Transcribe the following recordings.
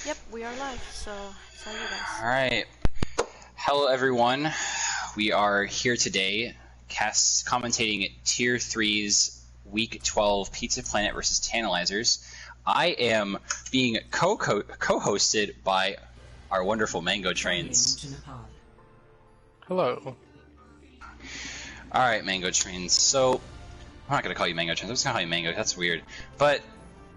Yep, we are live, so tell you guys. Alright. Hello everyone. We are here today commentating Tier 3's Week 12 Pizza Planet versus Tantalizers. I am being co-hosted by our wonderful Mango Trains. Hello. Alright, Mango Trains. So, I'm not going to call you Mango Trains. I'm just going to call you Mango. That's weird. But,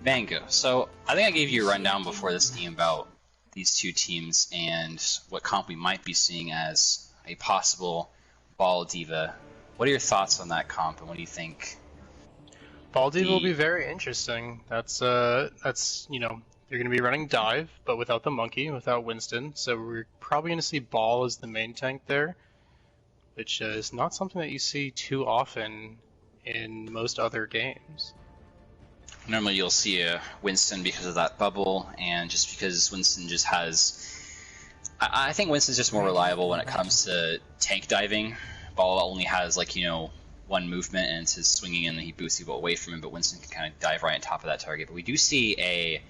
Mango. So, I think I gave you a rundown before this game about these two teams and what comp we might be seeing as a possible Ball Diva. What are your thoughts on that comp, and what do you think? Ball Diva will be very interesting. That's you know, you're going to be running Dive, but without the monkey, without Winston. So we're probably going to see Ball as the main tank there, which is not something that you see too often in most other games. Normally you'll see a Winston because of that bubble, and just because Winston just has... I think Winston's just more reliable when it comes to tank diving. Ball only has, like, you know, one movement, and it's his swinging in, and he boosts people away from him, but Winston can kind of dive right on top of that target. But we do see a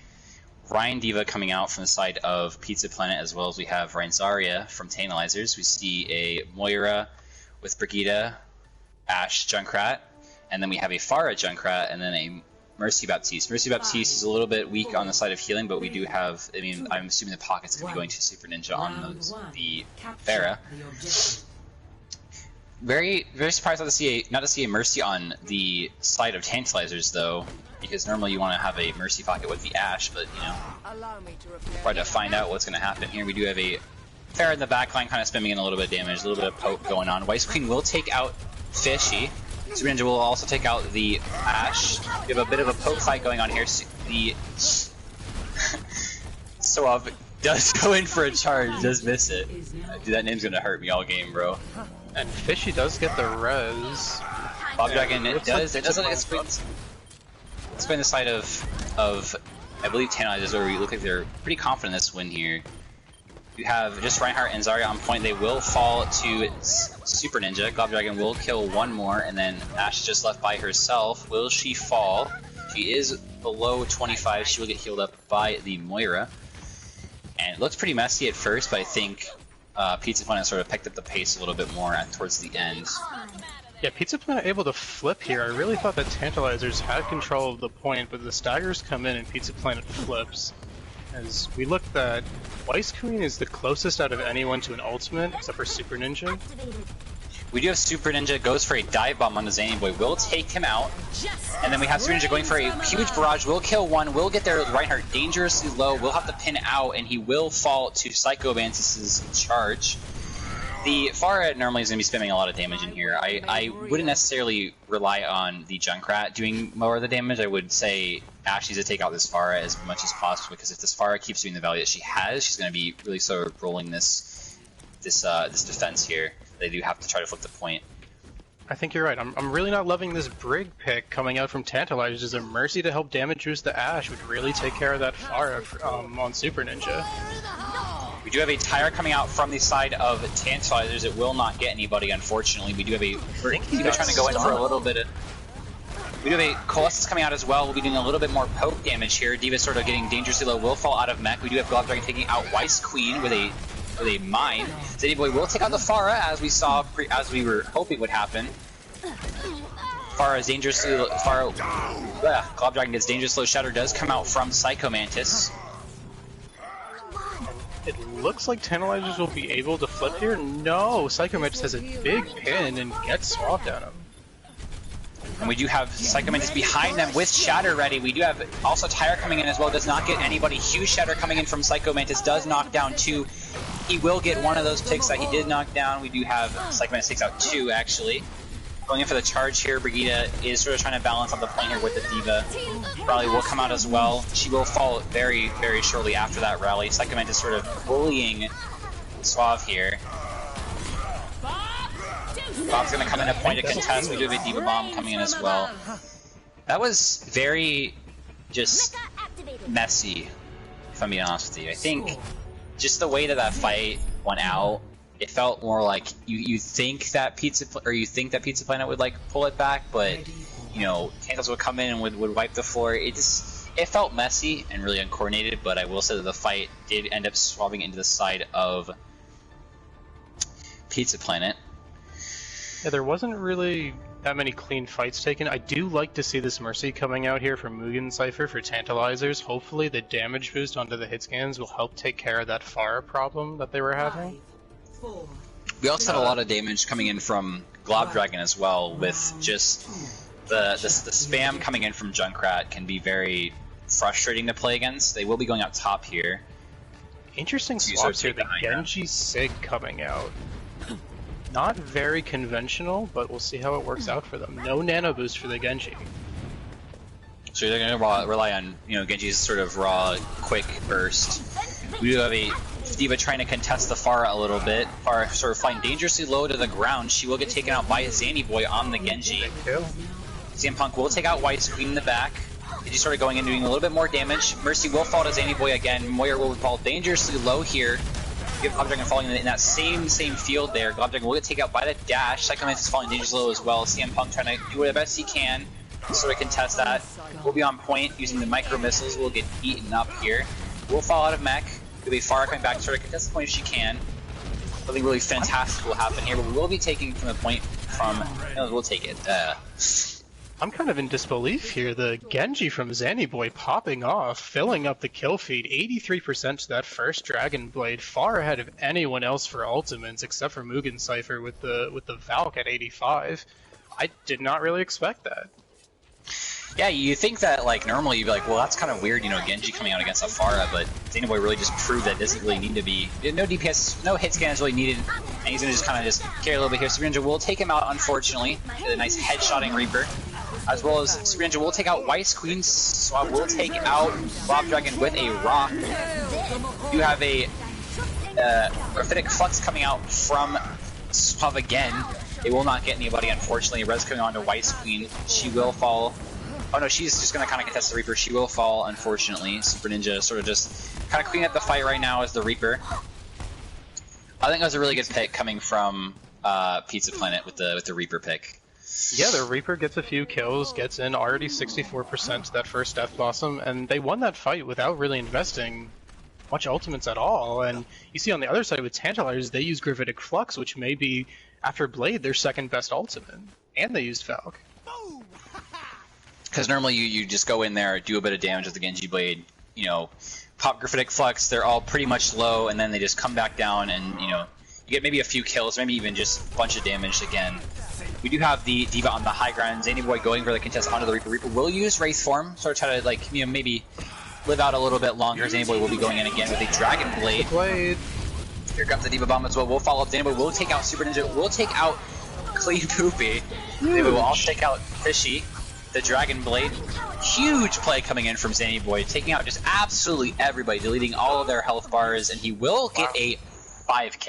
Ryan Diva coming out from the side of Pizza Planet, as well as we have Ryan Zarya from Tantalizers. We see a Moira with Brigitte, Ashe, Junkrat, and then we have a Pharah Junkrat, and then a Mercy Baptiste. Mercy Baptiste is a little bit weak on the side of healing, but we do have, I mean, I'm assuming the pocket's going to be going to Super Ninja on the Pharah. Very surprised not to see a Mercy on the side of Tantalizers, though, because normally you want to have a Mercy pocket with the Ashe, but, you know, try to find out what's going to happen here. We do have a Pharah in the backline kind of spamming in a little bit of damage, a little bit of poke going on. Weiss Queen will take out Fishy. Super Ninja will also take out the Ashe. We have a bit of a poke fight going on here. The Suave does go in for a charge, does miss it. Dude, that name's gonna hurt me all game, bro. And Fishy does get the res. Bob Dragon, it does look like it's going the side of I believe Tantalizers, where we look like they're pretty confident in this win here. You have just Reinhardt and Zarya on point. They will fall to Super Ninja. Glob Dragon will kill one more, and then Ashe just left by herself. Will she fall? She is below 25. She will get healed up by the Moira. And it looks pretty messy at first, but I think Pizza Planet sort of picked up the pace a little bit more towards the end. Yeah, Pizza Planet able to flip here. I really thought that Tantalizers had control of the point, but the staggers come in and Pizza Planet flips. As we look that Weiss Queen is the closest out of anyone to an ultimate, except for Super Ninja. We do have Super Ninja, goes for a dive bomb on the Zany Boy, will take him out. And then we have Super Ninja going for a huge barrage, will kill one, will get their Reinhardt dangerously low, will have to pin out, and he will fall to Psycho Mantis' charge. The Pharah normally is going to be spamming a lot of damage in here. I wouldn't necessarily rely on the Junkrat doing more of the damage. I would say Ashe needs to take out this Pharah as much as possible, because if this Pharah keeps doing the value that she has, she's going to be really sort of rolling this defense here. They do have to try to flip the point. I think you're right. I'm really not loving this Brig pick coming out from Tantalizers. As a Mercy to help damage boost the Ashe would really take care of that Pharah on Super Ninja. We do have a Tyre coming out from the side of Tantalizers. It will not get anybody, unfortunately. We do have a Diva trying to go in for a little bit of... We do have a Colossus coming out as well. We'll be doing a little bit more poke damage here. Diva sort of getting dangerously low, will fall out of mech. We do have Glob Dragon taking out Weiss Queen with a mine. Zany Boy will take out the Pharah, as we saw, as we were hoping would happen. Pharah is dangerously... Glob Dragon gets dangerously low. Shatter does come out from Psycho Mantis. It looks like Tantalizers will be able to flip here. No, Psycho Mantis has a big pin and gets swapped at him. And we do have Psycho Mantis behind them with Shatter ready. We do have also Tyre coming in as well. Does not get anybody. Huge Shatter coming in from Psycho Mantis. Does knock down two. He will get one of those picks that he did knock down. We do have Psycho Mantis takes out two, actually. Going in for the charge here, Brigitte is sort of trying to balance on the point here with the Diva. Rally will come out as well. She will fall very, very shortly after that rally. Psycho Mantis sort of bullying Suave here. Bob's going to come in a point of contest. We do have a Diva Bomb coming in as well. That was very just messy, if I'm being honest with you. I think just the way that fight went out, it felt more like you think that Pizza Planet would like pull it back, but you know, Tantalizers would come in and would wipe the floor. It just It felt messy and really uncoordinated, but I will say that the fight did end up swapping into the side of Pizza Planet. Yeah, there wasn't really that many clean fights taken. I do like to see this Mercy coming out here from Mugen Cypher for Tantalizers. Hopefully the damage boost onto the hit scans will help take care of that Pharah problem that they were having. We also had a lot of damage coming in from Glob Dragon as well, with just the spam coming in from Junkrat can be very frustrating to play against. They will be going out top here. Interesting swaps here. The Genji Sig coming out. Not very conventional, but we'll see how it works out for them. No nano boost for the Genji. So they're going to rely on, Genji's sort of raw, quick burst. We do have a D.Va trying to contest the Pharah a little bit. Pharah sort of flying dangerously low to the ground. She will get taken out by Zanny Boy on the Genji. CM Punk will take out White Queen in the back. Genji sort of going in doing a little bit more damage. Mercy will fall to Zanny Boy again. Moyer will fall dangerously low here. Give Glob Dragon falling in that same field there. Glob Dragon will get taken out by the dash. Second Lance is falling dangerously low as well. CM Punk trying to do the best he can to sort of contest that. We'll be on point using the micro missiles. We'll get eaten up here. We'll fall out of mech. It'll be Pharah coming back to sort of contest the point if she can. Something really fantastic will happen here, but we will be taking from the point from... we'll take it. I'm kind of in disbelief here. The Genji from Zanny Boy popping off, filling up the kill feed, 83% to that first Dragon Blade, far ahead of anyone else for ultimates except for Mugen Cypher with the Valk at 85. I did not really expect that. Yeah, you think that normally you'd be like, well, that's kind of weird, Genji coming out against a Pharah, but Zanny Boy really just proved that it doesn't really need to be. No DPS, no hit scan is really needed, and he's gonna just kind of just carry a little bit here. Super Ninja will take him out, unfortunately. Get a nice headshotting Reaper. As well as Super Ninja will take out White Queen, Swab will take out Glob Dragon with a rock. You have a Graphitic Flux coming out from Swab again. It will not get anybody, unfortunately. Res coming on to White Queen. She will fall. Oh no, she's just going to kind of contest the Reaper. She will fall, unfortunately. Super Ninja sort of just kind of cleaning up the fight right now as the Reaper. I think that was a really good pick coming from Pizza Planet with the Reaper pick. Yeah, the Reaper gets a few kills, gets in already 64% to that first Death Blossom, and they won that fight without really investing much ultimates at all. And you see on the other side with Tantalizers, they use Gravitic Flux, which may be, after Blade, their second best ultimate. And they used Valk. Because normally you just go in there, do a bit of damage with the Genji Blade, pop Graphitic Flux, they're all pretty much low, and then they just come back down and, you get maybe a few kills, maybe even just a bunch of damage again. We do have the D.Va on the high ground. Zanny Boy going for the contest onto the Reaper. Reaper will use Wraith form, sort of try to maybe live out a little bit longer. Zanny Boy will be going in again with a Dragon Blade. Here comes the D.Va bomb as well. We'll follow up. Zanny Boy will take out Super Ninja. We'll take out Clean Poopy. Zanny Boy will also take out Fishy, the Dragon Blade. Huge play coming in from Zanny Boy, taking out just absolutely everybody, deleting all of their health bars, and he will get a 5k.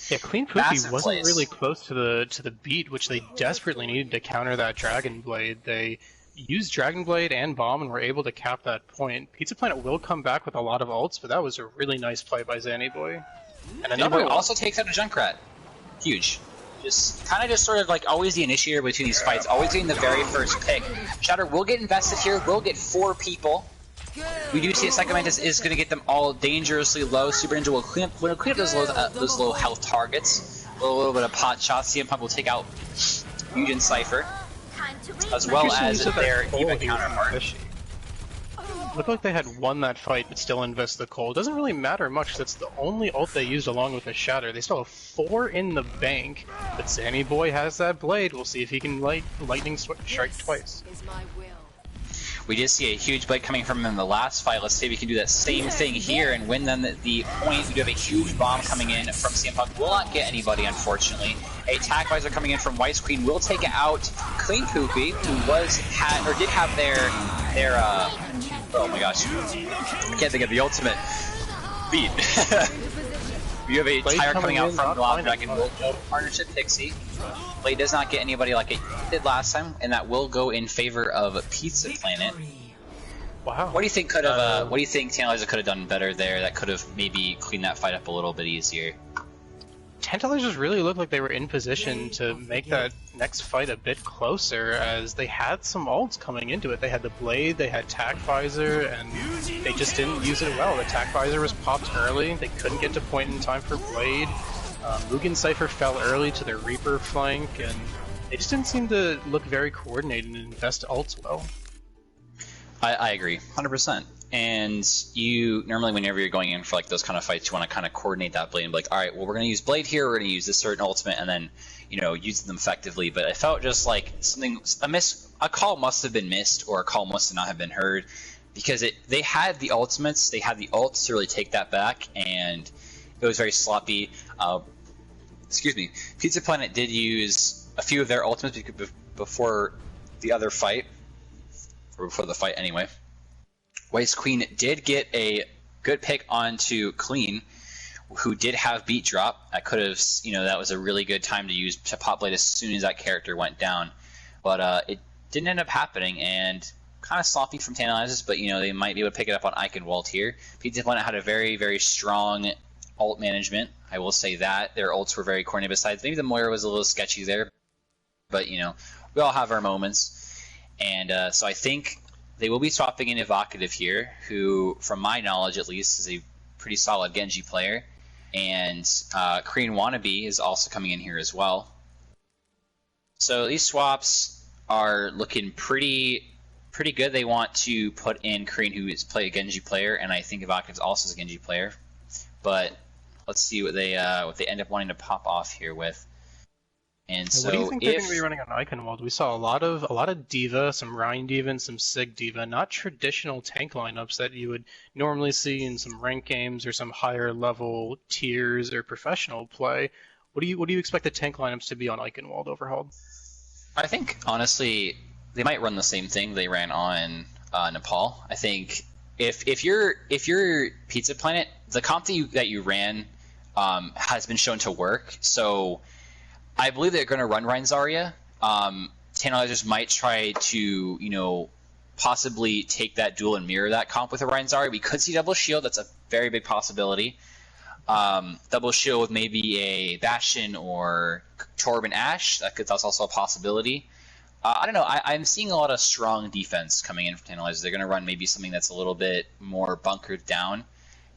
Yeah, Clean Poopy wasn't really close to the beat, which they desperately needed to counter that Dragon Blade. They used Dragon Blade and Bomb and were able to cap that point. Pizza Planet will come back with a lot of ults, but that was a really nice play by Zanny Boy. And Zanny Boy also takes out a Junkrat. Huge. Just sort of always the initiator between these fights, always getting the very first pick. Shatter will get invested here, will get 4 people. We do see a second Mantis is going to get them all dangerously low. Super Ninja will clean up those low health targets. A little bit of pot shots. CM Punk will take out Mugen Cypher, as well as their D.Va counterpart. Looked like they had won that fight, but still invest the coal. Doesn't really matter much. That's the only ult they used along with the Shatter. They still have 4 in the bank, but Zanny Boy has that blade. We'll see if he can lightning strike twice. We did see a huge blade coming from him in the last fight. Let's see if we can do that same thing here and win them the point. We do have a huge bomb coming in from CM Punk. Will not get anybody, unfortunately. A attack visor coming in from White Queen will take out Clean Poopy, who did have their oh my gosh, I can't think of the ultimate beat. You have a tire coming out from Glob Dragon. Will go partnership Pixie. Blade does not get anybody like it did last time, and that will go in favor of Pizza Planet. Wow. What do you think could have? What do you think Tantalizers could have done better there? That could have maybe cleaned that fight up a little bit easier. Tantalizers really looked like they were in position to make that next fight a bit closer, as they had some ults coming into it. They had the Blade, they had Tac Visor, and they just didn't use it well. The Tac Visor was popped early, they couldn't get to point in time for Blade. Mugen Cypher fell early to their Reaper flank, and they just didn't seem to look very coordinated and invest ults well. I agree, 100%. And you normally, whenever you're going in for like those kind of fights, you want to kind of coordinate that blade and be like, all right, well, we're going to use Blade here, we're going to use this certain ultimate, and then, you know, use them effectively. But it felt just like a call must have been missed, or a call must not have been heard, because they had the ultimates, they had the ults to really take that back, and it was very sloppy. Excuse me. Pizza Planet did use a few of their ultimates before the other fight, or before the fight anyway. Waste Queen did get a good pick onto Clean, who did have beat drop. I could have, you know, that was a really good time to use to pop blade as soon as that character went down, but it didn't end up happening, and kind of sloppy from Tantalizers, but you know, they might be able to pick it up on Eichenwald here. Pizza Planet had a very, very strong ult management. I will say that their ults were very coordinated. Besides, maybe the Moira was a little sketchy there, but you know, we all have our moments, and so I think they will be swapping in Evocative here, who, from my knowledge at least, is a pretty solid Genji player. And Korean Wannabe is also coming in here as well. So these swaps are looking pretty good. They want to put in Korean, who is a Genji player, and I think Evocative also is a Genji player. But let's see what they end up wanting to pop off here with. And so, what do you think they're going to be running on Eichenwald? We saw a lot of D.Va, some Rein D.Va, and some Sig D.Va, not traditional tank lineups that you would normally see in some ranked games or some higher level tiers or professional play. What do you expect the tank lineups to be on Eichenwald overhauled? I think honestly they might run the same thing they ran on Nepal. I think if you're Pizza Planet, the comp that you ran has been shown to work. So I believe they're going to run Rein Zarya. Tantalizers might try to, you know, possibly take that duel and mirror that comp with a Rein Zarya. We could see double shield. That's a very big possibility. Double shield with maybe a Bastion or Torb and Ashe. That's also a possibility. I don't know. I'm seeing a lot of strong defense coming in from Tantalizers. They're going to run maybe something that's a little bit more bunkered down,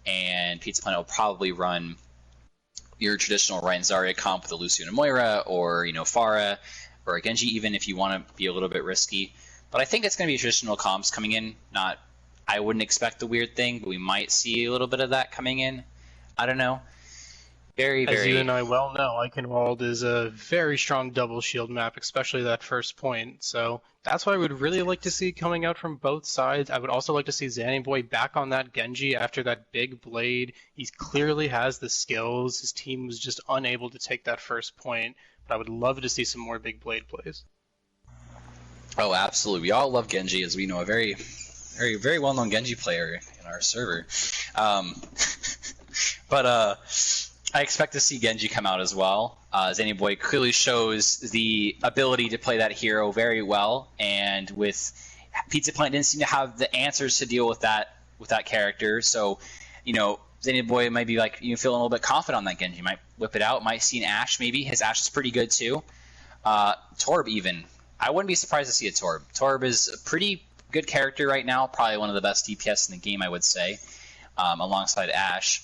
and Pizza Planet will probably run your traditional Rein Zarya comp with a Lucio and a Moira, or, you know, Pharah, or a Genji, even if you want to be a little bit risky. But I think it's going to be traditional comps coming in. I wouldn't expect the weird thing, but we might see a little bit of that coming in. I don't know. As you and I well know, Eichenwald is a very strong double shield map, especially that first point. So that's what I would really like to see coming out from both sides. I would also like to see Zannyboy back on that Genji after that big blade. He clearly has the skills. His team was just unable to take that first point. But I would love to see some more big blade plays. Oh, absolutely. We all love Genji, as we know a very, very, very well-known Genji player in our server. But I expect to see Genji come out as well. Zannyboy clearly shows the ability to play that hero very well, and with Pizza Planet didn't seem to have the answers to deal with that character. So, you know, Zannyboy might be like, you feeling a little bit confident on that Genji. Might whip it out. Might see an Ashe maybe. His Ashe is pretty good too. Torb even. I wouldn't be surprised to see a Torb. Torb is a pretty good character right now. Probably one of the best DPS in the game, I would say, alongside Ashe.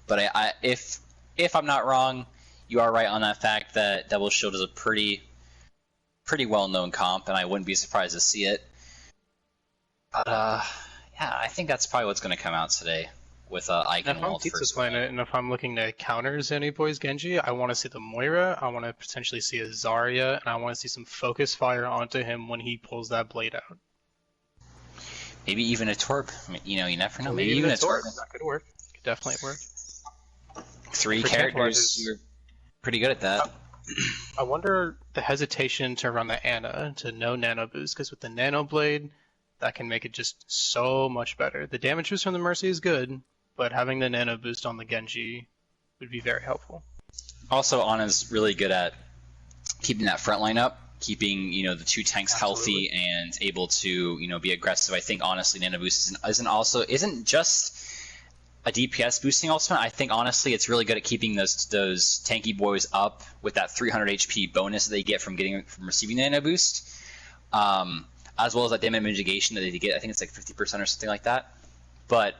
But if I'm not wrong, you are right on that fact that Double Shield is a pretty well-known comp, and I wouldn't be surprised to see it. But yeah, I think that's probably what's going to come out today with Eichenwald first. Planet, and if I'm looking to counter Zannyboy's Genji, I want to see the Moira, I want to potentially see a Zarya, and I want to see some focus fire onto him when he pulls that blade out. Maybe even a Torb. I mean, you know, you never know. Maybe even a Torb. That could work. Could definitely work. Three characters, you're pretty good at that. I wonder the hesitation to run the Ana to no nano boost, because with the nano blade, that can make it just so much better. The damage boost from the Mercy is good, but having the nano boost on the Genji would be very helpful. Also, Ana's really good at keeping that front line up, keeping, you know, the two tanks healthy and able to, you know, be aggressive. I think honestly, nano boost isn't just a DPS boosting ultimate. I think honestly it's really good at keeping those tanky boys up with that 300 HP bonus that they get from receiving the nano boost, as well as that damage mitigation that they get. I think it's like 50% or something like that. But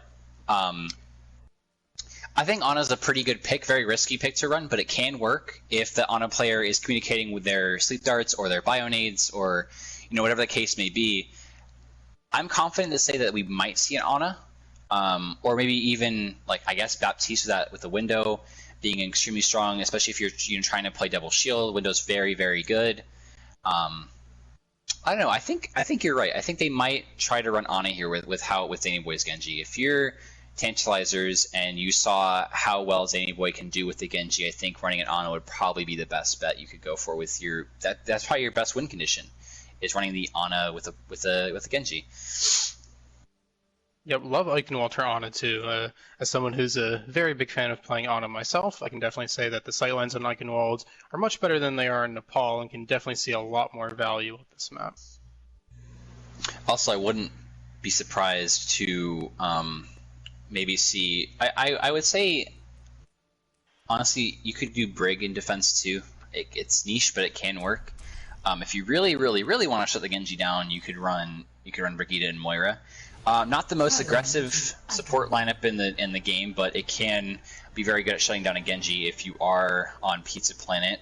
I think Ana's a pretty good pick, very risky pick to run, but it can work if the Ana player is communicating with their sleep darts or their bionades or whatever the case may be. I'm confident to say that we might see an Ana, or maybe even I guess Baptiste with the window being extremely strong, especially if you're trying to play double shield. Window's very, very good. I don't know. I think you're right. I think they might try to run Ana here with Zany Boy's Genji. If you're Tantalizers and you saw how well Zany Boy can do with the Genji, I think running an Ana would probably be the best bet you could go for with that's probably your best win condition, is running the Ana with a Genji. Yep, love Eichenwalder Ana too. As someone who's a very big fan of playing Ana myself, I can definitely say that the sightlines on Eichenwald are much better than they are in Nepal, and can definitely see a lot more value with this map. Also, I wouldn't be surprised to maybe see. I would say, honestly, you could do Brig in defense too. It's niche, but it can work. If you really, really, really want to shut the Genji down, you could run Brigitte and Moira. Not the most aggressive support lineup in the game, but it can be very good at shutting down a Genji if you are on Pizza Planet.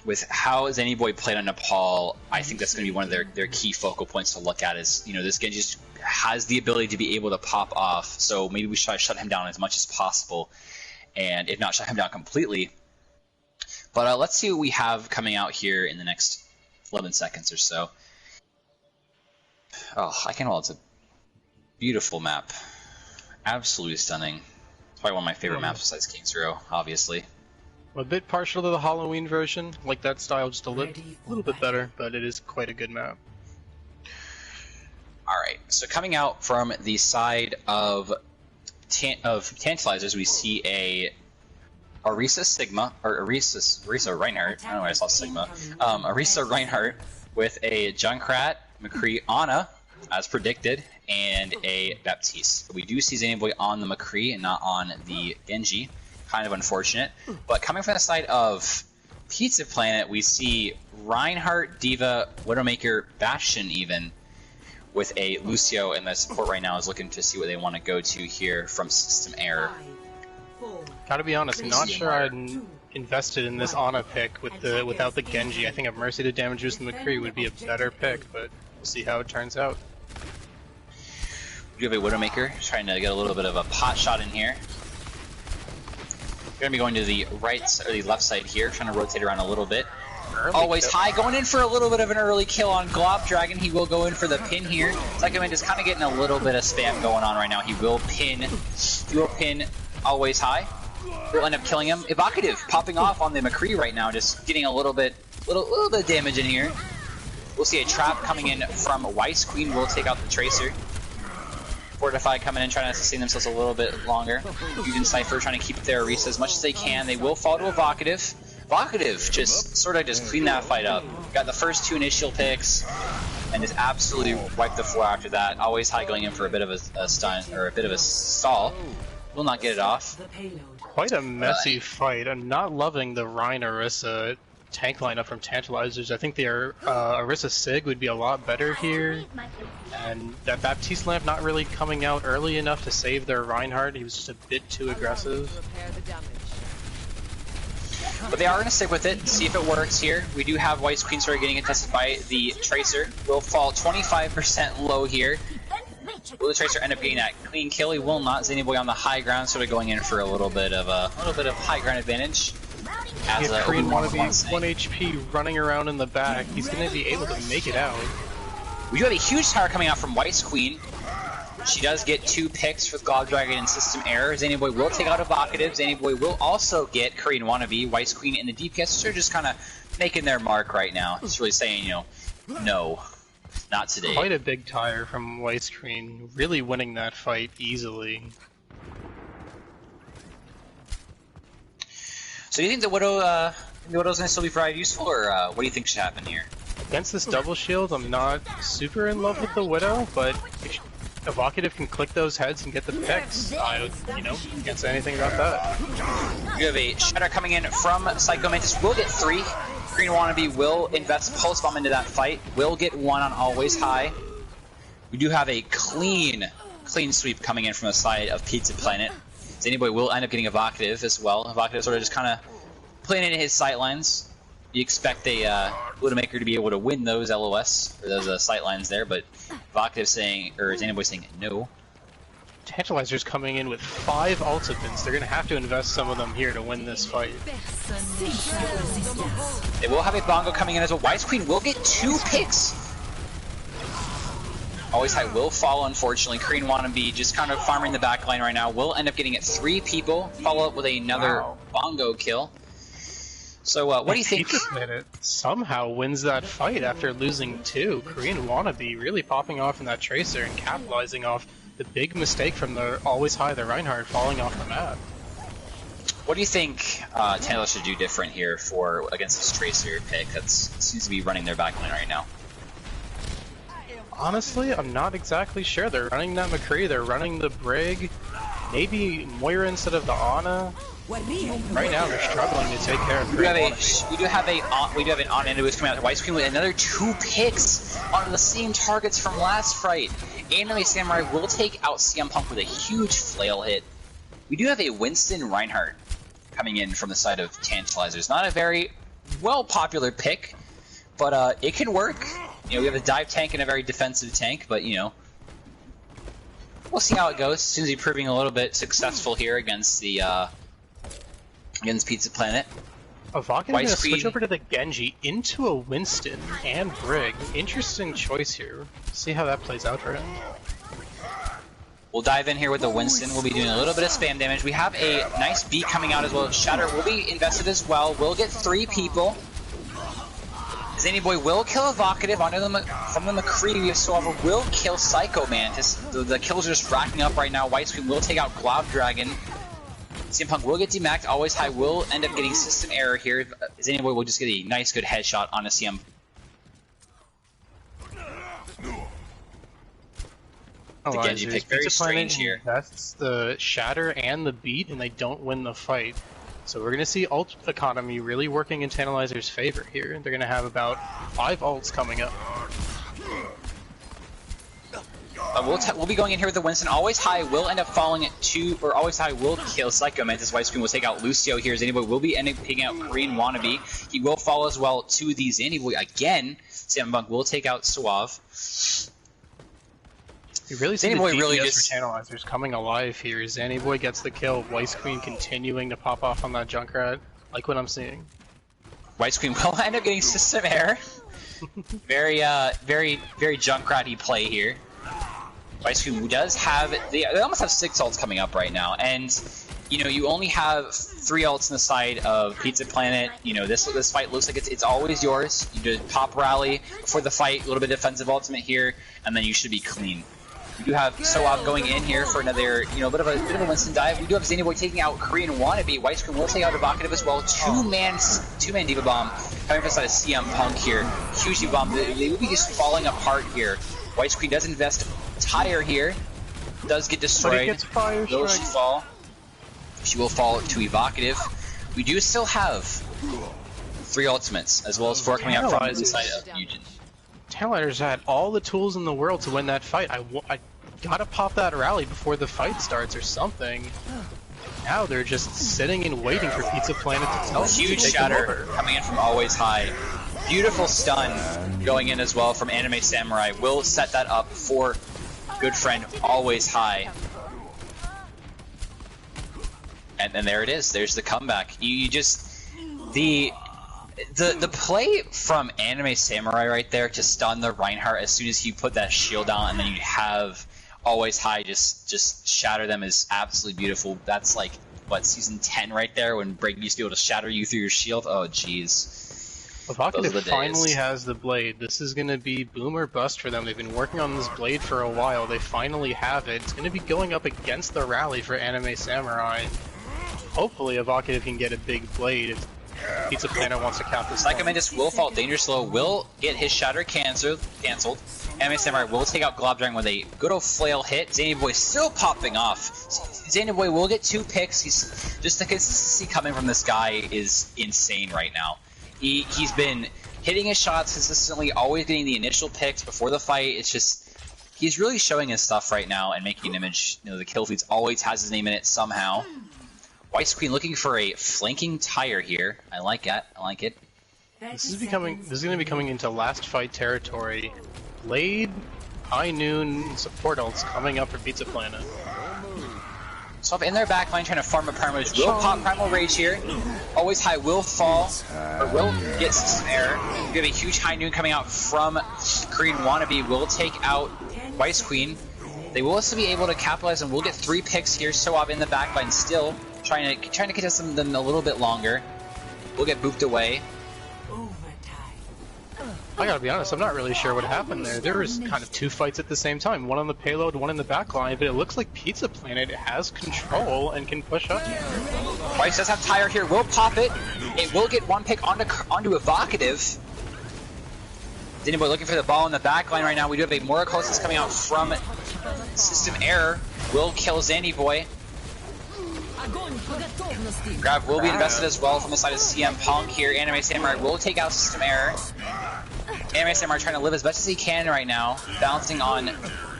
With how Zany Boy played on Nepal, I think that's going to be one of their key focal points to look at. Is this Genji has the ability to be able to pop off, so maybe we should shut him down as much as possible, and if not, shut him down completely. But let's see what we have coming out here in the next 11 seconds or so. Oh, Eichenwald's a beautiful map. Absolutely stunning. It's probably one of my favorite maps besides King's Row, obviously. I'm a bit partial to the Halloween version, like that style just a little bit better, but it is quite a good map. Alright, so coming out from the side of Tantalizers, we see a Orisa Sigma, or Orisa Reinhardt, I don't know why I saw Sigma, Orisa Reinhardt with a Junkrat, McCree Ana, as predicted, and a Baptiste. We do see Zany Boy on the McCree and not on the Genji. Kind of unfortunate. But coming from the side of Pizza Planet, we see Reinhardt, D.Va, Widowmaker, Bastion even, with a Lucio, and the support right now is looking to see what they want to go to here from System Error. Gotta be honest, not sure I'd invested in this Ana pick without the Genji. I think a Mercy to damage boost the McCree would be a better pick, but we'll see how it turns out. We do have a Widowmaker trying to get a little bit of a pot shot in here. We're going to be going to the right or the left side here, trying to rotate around a little bit. Always high, going in for a little bit of an early kill on Glop Dragon. He will go in for the pin here. Second man just kind of getting a little bit of spam going on right now. He will pin Always high. We'll end up killing him. Evocative popping off on the McCree right now, just getting a little bit of damage in here. We'll see a trap coming in from Weiss. Queen will take out the Tracer. Fortify coming in, trying to sustain themselves a little bit longer. Fusion Cypher trying to keep their Orisa as much as they can. They will fall to Evocative. Evocative just sort of just cleaned that fight up. Got the first two initial picks and just absolutely wiped the floor after that. Always high going in for a bit of a stun, or a bit of a stall. Will not get it off. Quite a messy fight. I'm not loving the Rein Orisa tank lineup from Tantalizers. I think their Orisa Sig would be a lot better here. And that Baptiste lamp not really coming out early enough to save their Reinhardt. He was just a bit too aggressive. But they are going to stick with it, see if it works here. We do have Weiss Queen sort of getting tested by the Tracer. Will fall 25% low here. Will the Tracer end up getting that clean kill? He will not. Zany Boy on the high ground, sort of going in for a little bit of high ground advantage. As Korean wannabe 1 HP running around in the back, he's going to be able to make it out. We do have a huge tower coming out from Weiss Queen. She does get 2 picks with God Dragon and System Error. Zany Boy will take out Evocative. Zany Boy will also get Korean Wannabe. Weiss Queen and the DPS are just kind of making their mark right now. It's really saying, no, not today. Quite a big tire from Weiss Queen, really winning that fight easily. So do you think the Widow's going to still be very useful, or what do you think should happen here? Against this double shield, I'm not super in love with the Widow, but Evocative can click those heads and get the picks. Can't say anything about that. You have a Shatter coming in from Psycho Mantis. Will get 3. Green Wannabe will invest Pulse Bomb into that fight. Will get 1 on Always High. We do have a clean sweep coming in from the side of Pizza Planet. Zanyboy will end up getting Evocative as well. Evocative sort of just kind of playing into his sightlines. You expect a Widowmaker to be able to win those LOS, or those sightlines there, but Evocative saying, or Zanyboy saying no. Tantalizers coming in with 5 ultimates. They're going to have to invest some of them here to win this fight. They will have a Bongo coming in as well. Wise Queen will get 2 picks. Always High will fall, unfortunately. Korean Wannabe just kind of farming the back line right now. Will end up getting it 3 people. Follow up with another Bongo kill. So what do you think? Somehow wins that fight after losing 2. Korean Wannabe really popping off in that Tracer and capitalizing off the big mistake from the Always High, the Reinhardt, falling off the map. What do you think Taylor should do different here against this Tracer pick that seems to be running their backline right now? Honestly, I'm not exactly sure. They're running that McCree, they're running the Brig, maybe Moira instead of the Ana. Right now, they're struggling to take care of we do have an on end who's coming out. White Screen with another 2 picks on the same targets from last fight. Anime Samurai will take out CM Punk with a huge flail hit. We do have a Winston Reinhardt coming in from the side of Tantalizers. Not a very well popular pick, but it can work. You know, we have a dive tank and a very defensive tank, but you know, we'll see how it goes. Susie proving a little bit successful here against the against Pizza Planet. Evocative going to switch over to the Genji into a Winston and Brig. Interesting choice here. See how that plays out for him. We'll dive in here with the Winston. We'll be doing a little bit of spam damage. We have a nice beat coming out as well. Shatter will be invested as well. We'll get 3 people. Zanyboy will kill Evocative from the McCree, so will kill Psycho Mantis. The kills are just racking up right now. White Screen will take out Glob Dragon. CM Punk will get demacked. Always High will end up getting system error here. Zanyboy will just get a nice, good headshot on a CM. The Genji pick very strange here. That's the Shatter and the beat, and they don't win the fight. So we're going to see ult economy really working in Tantalizer's favor here. They're going to have about 5 ults coming up. We'll be going in here with the Winston. Always High will end up falling at 2, or Always High will kill Psycho Mantis. White Screen will take out Lucio here. Zanyboy will be ending up picking out Korean Wannabe. He will fall as well to the Zanyboy again. CM Punk will take out Suave. You really see Zanyboy the DPS for Tantalizers coming alive here. Zanyboy gets the kill. White Queen continuing to pop off on that Junkrat. Like what I'm seeing. White Queen will end up getting system error. very Junkrat-y play here. White Queen does have they almost have 6 ults coming up right now, and you know you only have 3 ults on the side of Pizza Planet. You know this fight looks like it's always yours. You do pop rally before the fight, a little bit of defensive ultimate here, and then you should be clean. We do have Soab going in here for another, bit of a Winston dive. We do have Zanyboy taking out Korean Wannabe. White Screen will take out Evocative as well. Two-man Diva Bomb coming from the side of CM Punk here. Huge Diva Bomb. They will be just falling apart here. White Screen does invest Tire here. Does get destroyed. Will she fall? She will fall to Evocative. We do still have 3 ultimates, as well as 4 coming out from the side of Nugent. Tantalizers had all the tools in the world to win that fight. I gotta pop that rally before the fight starts or something. Now they're just sitting and waiting for Pizza Planet to tell them. Huge Shatter coming in from Always High. Beautiful stun going in as well from Anime Samurai. Will set that up for good friend Always High. And then there it is. There's the comeback. You just the play from Anime Samurai right there to stun the Reinhardt as soon as he put that shield down, and then you have Always High just shatter them is absolutely beautiful. That's like what, season 10 right there when Brig used to be able to shatter you through your shield. Oh jeez. Evocative finally has the blade. This is going to be boom or bust for them. They've been working on this blade for a while. They finally have it. It's going to be going up against the rally for Anime Samurai. Hopefully Evocative can get a big blade. Pizza Planet wants to cap this. Psycho Mantis will fall dangerous low, will get his shatter cancelled. Anime Samurai will take out Glob Dragon with a good old flail hit. Zany Boy still popping off. Zany Boy will get 2 picks. He's just the consistency coming from this guy is insane right now. He's been hitting his shots consistently, always getting the initial picks before the fight. It's just he's really showing his stuff right now and making an image. You know, the kill feeds always has his name in it somehow. White Queen looking for a flanking tire here. I like that. I like it. This is going to be coming into last fight territory. Blade, High Noon, support ults coming up for Pizza Planet. So in their backline trying to farm a Primal Rage. Will pop Primal Rage here. Always High will fall, or will get some error. We have a huge High Noon coming out from Korean Wannabe. Will take out Vice Queen. They will also be able to capitalize and will get 3 picks here. Soab in the backline still trying to contest them a little bit longer. We'll get booped away. I gotta be honest, I'm not really sure what happened there. There was kind of 2 fights at the same time, one on the payload, one in the backline, but it looks like Pizza Planet has control and can push up. Weiss does have Tire here, will pop it. It will get 1 pick onto Evocative. Zany Boy looking for the ball in the backline right now. We do have a Moricosis coming out from System Error. Will kill Zany Boy. Grab will be invested as well from the side of CM Punk here. Anime Samurai will take out System Error. Anime Samurai trying to live as best as he can right now. Bouncing on a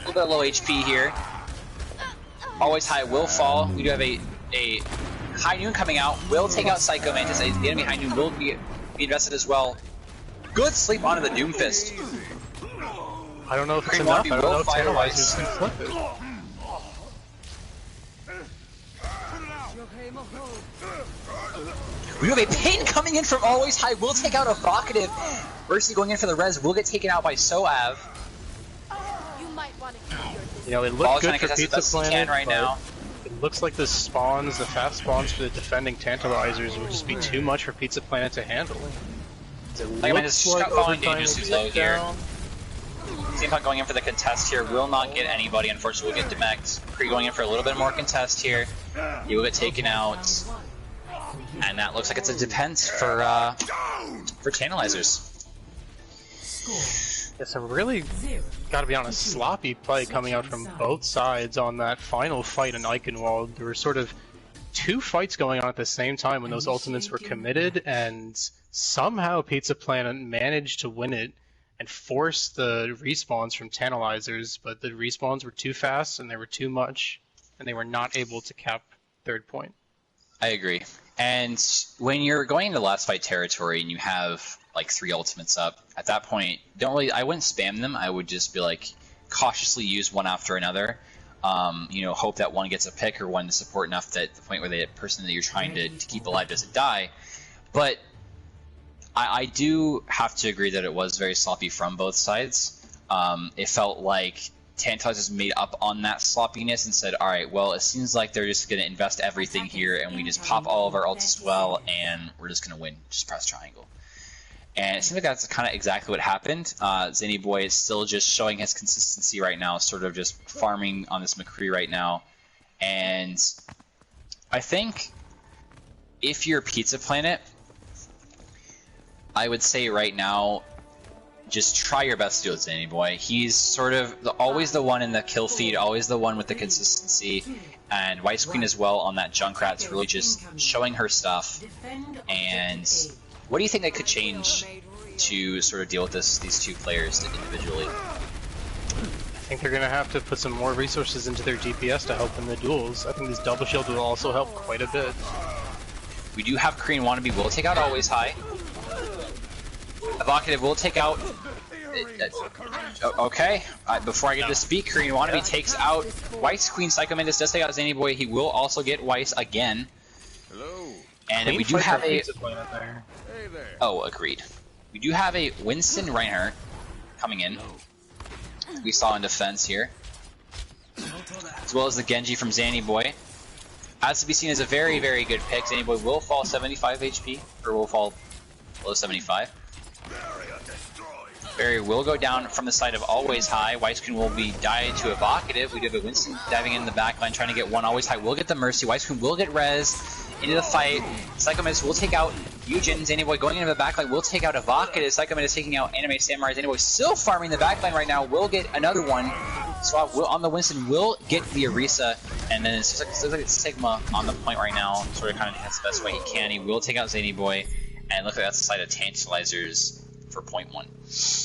little bit of low HP here. Always High will fall. We do have a High Noon coming out. Will take out Psycho Mantis. The enemy High Noon will be invested as well. Good sleep onto the Doomfist. I don't know if it's enough. I don't know if Tantalizers can flip it. We have a pin coming in from Always High. Will take out Evocative. Mercy going in for the res. Will get taken out by Soav. You know, it looks good for Pizza Planet right now. It looks like the spawns, the fast spawns for the defending Tantalizers will just be too much for Pizza Planet to handle. Like, just following dangerous too low here. CM Punk going in for the contest here. Will not get anybody, unfortunately. Will get demeched. Kree going in for a little bit more contest here. He will get taken out. And that looks like it's a defense for Tantalizers. Yeah, some really, gotta be honest, sloppy play coming out from both sides on that final fight in Eichenwald. There were sort of 2 fights going on at the same time when those ultimates were committed, and somehow Pizza Planet managed to win it and force the respawns from Tantalizers, but the respawns were too fast and they were too much, and they were not able to cap 3rd point. I agree. And when you're going into last fight territory and you have like 3 ultimates up, at that point, I wouldn't spam them. I would just be like, cautiously use one after another. You know, hope that one gets a pick or one to support enough that the point where the person that you're trying to keep alive doesn't die. But I do have to agree that it was very sloppy from both sides. It felt like Tantalizers made up on that sloppiness and said, alright, well, it seems like they're just going to invest everything here and we just pop all of our ults as well and we're just going to win. Just press triangle. And it seems like that's kind of exactly what happened. Zany Boy is still just showing his consistency right now, sort of just farming on this McCree right now. And I think if you're Pizza Planet, I would say right now, just try your best to do it, Zany Boy. He's sort of always the one in the kill feed, always the one with the consistency, and Vice Queen as well on that Junkrat's really just showing her stuff. And what do you think they could change to sort of deal with these 2 players individually? I think they're going to have to put some more resources into their DPS to help in the duels. I think this double shield will also help quite a bit. We do have Korean Wannabe will take out Always High. Evocative will take out... Okay, before I get to speak, Korean Wannabe takes out Weiss. Queen Psycho Mantis does take out Zany Boy. He will also get Weiss again. Hello. And we do have a... Oh, agreed. We do have a Winston Reinhardt coming in. We saw in defense here. As well as the Genji from Zany Boy. As to be seen as a very, very good pick. Zany Boy will fall 75 HP, or will fall below 75. Barrier will go down from the side of Always High. Weisskuhn will be died to Evocative. We do have a Winston diving in the back line trying to get one. Always High will get the Mercy. Weisskuhn will get res. into the fight. Psychomantis will take out Eugen. Zanyboy going into the backline will take out Evocative. Psychomantis taking out Anime Samurai. Zanyboy still farming the backline right now. Will get another one. Swap will, on the Winston will get the Orisa, and then it's like it's Sigma on the point right now. Sort of kind of has the best way he can. He will take out Zanyboy, and look like that's the side of Tantalizers for point 1.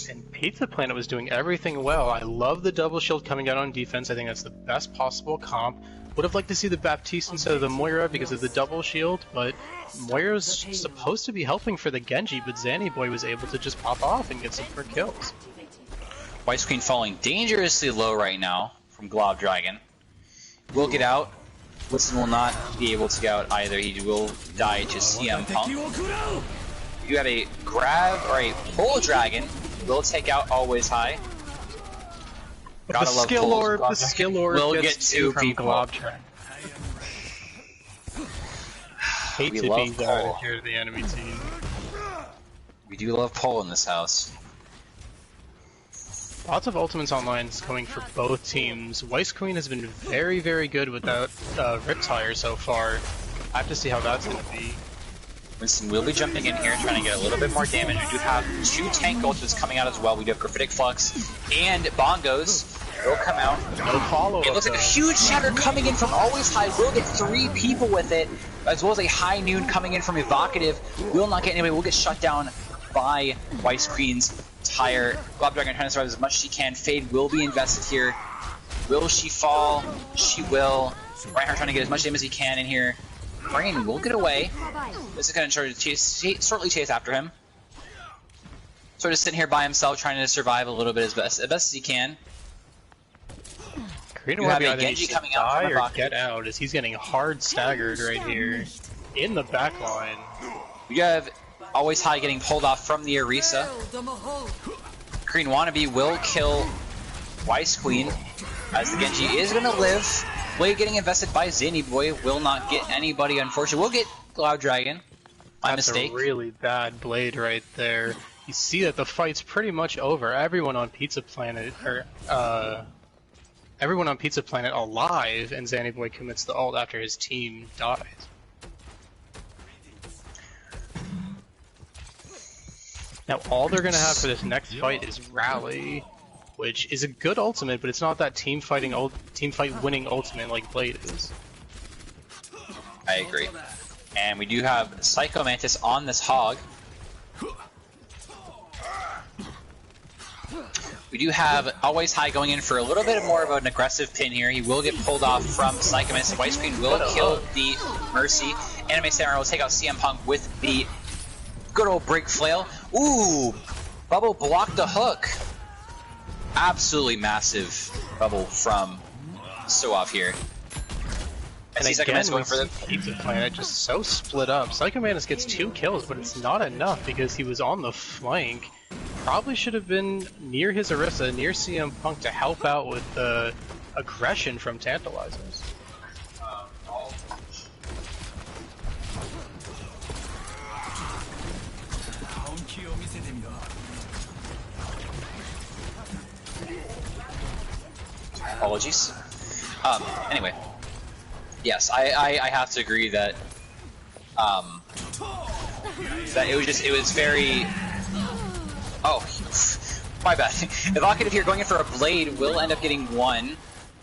And Pizza Planet was doing everything well. I love the double shield coming out on defense. I think that's the best possible comp. Would have liked to see the Baptiste instead of the Moira because of the double shield, but Moira's supposed to be helping for the Genji, but Zanyboy was able to just pop off and get some more kills. White Queen falling dangerously low right now from Glob Dragon. Will get out. Winston will not be able to get out either. He will die to CM Punk. You have a grab or a pull dragon. Will take out Always High. The skill orb will gets get 2 from people. Glob Dragon. Hate We to love be Paul. that here to the enemy team. We do love Paul in this house. Lots of ultimates online coming for both teams. Weiss Queen has been very, very good without Riptire so far. I have to see how that's going to be. Winston will be jumping in here, trying to get a little bit more damage. We do have 2 tank ultimates coming out as well. We do have Graphitic Flux and Bongos. Will come out. No follow-up. It looks like a huge shatter coming in from Always High. Will get 3 people with it, as well as a High Noon coming in from Evocative. Will not get anybody. Will get shut down by Weiss Queen's Tire. Glob Dragon trying to survive as much as she can. Fade will be invested here. Will she fall? She will. Reinhardt trying to get as much damage as he can in here. Brain will get away. This is going to shortly chase after him. Sort of sitting here by himself, trying to survive a little bit as best as he can. You have a Genji coming out from or Evocative. get out as he's getting hard staggered right here in the back line. We have Always High getting pulled off from the Orisa. Korean Wannabe will kill Weiss Queen, as the Genji is going to live. Blade getting invested by Zanyboy will not get anybody, unfortunately. We'll get Cloud Dragon. My mistake. That's a really bad Blade right there. You see that the fight's pretty much over. Everyone on Pizza Planet, everyone on Pizza Planet alive, and Zanyboy commits the ult after his team dies. Now all they're gonna have for this next fight is Rally, which is a good ultimate, but it's not that team fight winning ultimate like Blade is. I agree. And we do have Psycho Mantis on this hog. We do have Always High going in for a little bit more of an aggressive pin here. He will get pulled off from Psycho Mantis. Weiss Queen will kill the Mercy. Anime Samurai will take out CM Punk with the good old break flail. Ooh! Bubble blocked the hook. Absolutely massive bubble from Soav here. And again, going for the Pizza Planet just so split up. Psycho Mantis gets 2 kills, but it's not enough because he was on the flank. Probably should have been near his Orisa, near CM Punk to help out with the aggression from Tantalizers. Apologies. Anyway. Yes, I have to agree that that it was very. Oh, my bad. Evocative here going in for a Blade will end up getting 1.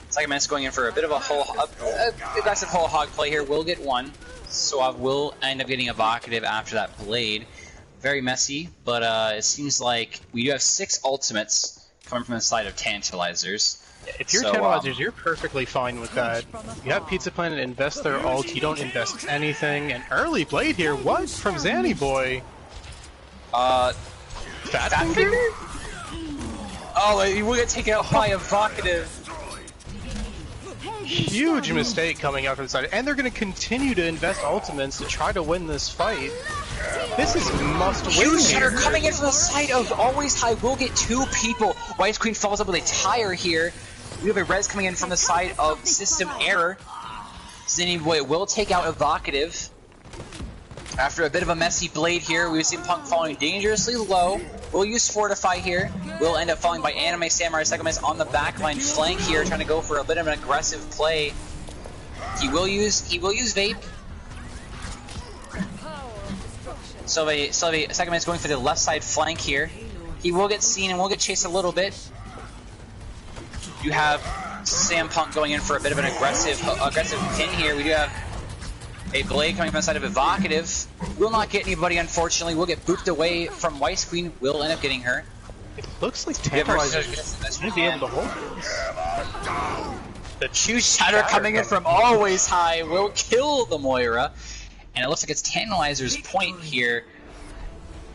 Psycho Mantis going in for a bit of a aggressive whole hog play here will get 1. So I will end up getting Evocative after that Blade. Very messy, but it seems like we do have 6 ultimates coming from the side of Tantalizers. If you're Tantalizers, you're perfectly fine with that. You have Pizza Planet invest their ult, you don't invest anything. An early Blade here, what? From Zanyboy? Fat Finger? Oh, he will get taken out by Evocative. Huge mistake coming out from the side. And they're going to continue to invest ultimates to try to win this fight. This is must-win. Huge shatter coming in from the side of Always High will get 2 people. Weiss Queen follows up with a tire here. We have a res coming in from the side of System Error. Zanyboy will take out Evocative. After a bit of a messy Blade here, we've seen Punk falling dangerously low. We'll use Fortify here. We'll end up falling by Anime Samurai. Psycho Mantis on the backline flank here, trying to go for a bit of an aggressive play. He will use Vape. Sylvie, second man's going for the left side flank here. He will get seen and will get chased a little bit. You have Sam Punk going in for a bit of an aggressive pin here. We do have a blade coming from the side of Evocative. Will not get anybody, unfortunately. Will get booped away from Weiss Queen. Will end up getting her. It looks like Tantalizers going to be able to hold this. The Chew Shatter coming in from always high will kill the Moira. And it looks like it's Tantalizer's point here.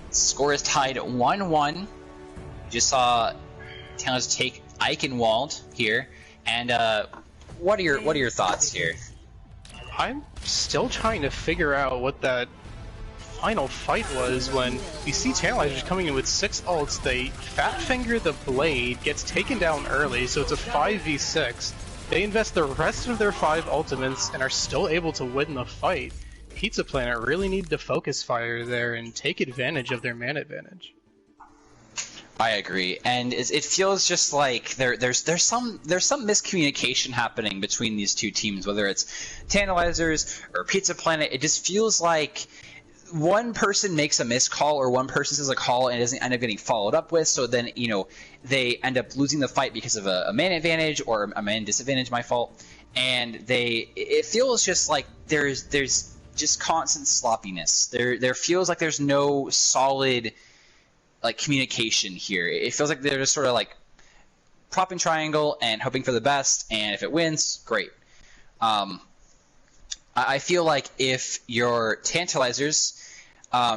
Score is tied 1-1. Just saw Tantalizers take Eichenwald here. And what are your thoughts here? I'm still trying to figure out what that final fight was when we see Tantalizers coming in with 6 ults. They fat finger the blade, gets taken down early, so it's a 5v6. They invest the rest of their 5 ultimates and are still able to win the fight. Pizza Planet really need to focus fire there and take advantage of their man advantage. I agree, and it feels just like there's some miscommunication happening between these two teams, whether it's Tantalizers or Pizza Planet. It just feels like one person makes a missed call or one person says a call and it doesn't end up getting followed up with, so then they end up losing the fight because of a man advantage or a man disadvantage, my fault, and it feels just like there's just constant sloppiness. There feels like there's no solid communication here. It feels like they're just sort of like propping triangle and hoping for the best, and if it wins, great. I feel like if you're Tantalizers,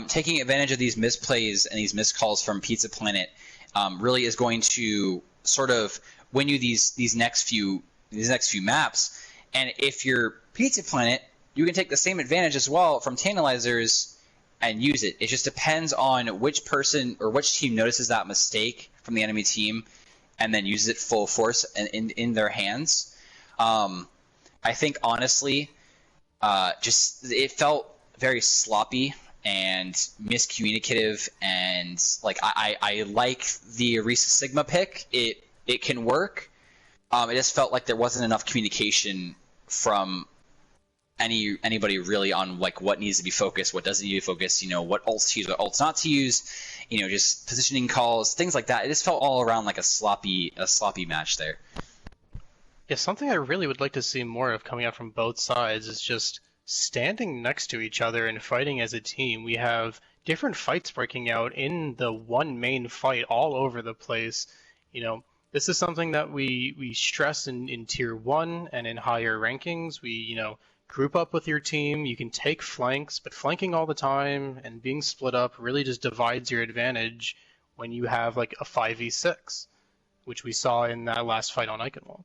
taking advantage of these misplays and these miscalls from Pizza Planet really is going to sort of win you these next few maps. And if you're Pizza Planet, you can take the same advantage as well from Tantalizers and use it. It just depends on which person or which team notices that mistake from the enemy team and then uses it full force in their hands. I think honestly, just it felt very sloppy and miscommunicative, and I like the Arisa Sigma pick. It can work. It just felt like there wasn't enough communication from anybody really on what needs to be focused, what doesn't need to be focused, what ults to use, what ults not to use, just positioning calls, things like that. It just felt all around like a sloppy match there. Yeah, something I really would like to see more of coming out from both sides is just standing next to each other and fighting as a team. We have different fights breaking out in the one main fight all over the place. This is something that we stress in Tier 1 and in higher rankings. We, group up with your team. You can take flanks, but flanking all the time and being split up really just divides your advantage when you have a 5v6, which we saw in that last fight on Eichenwald.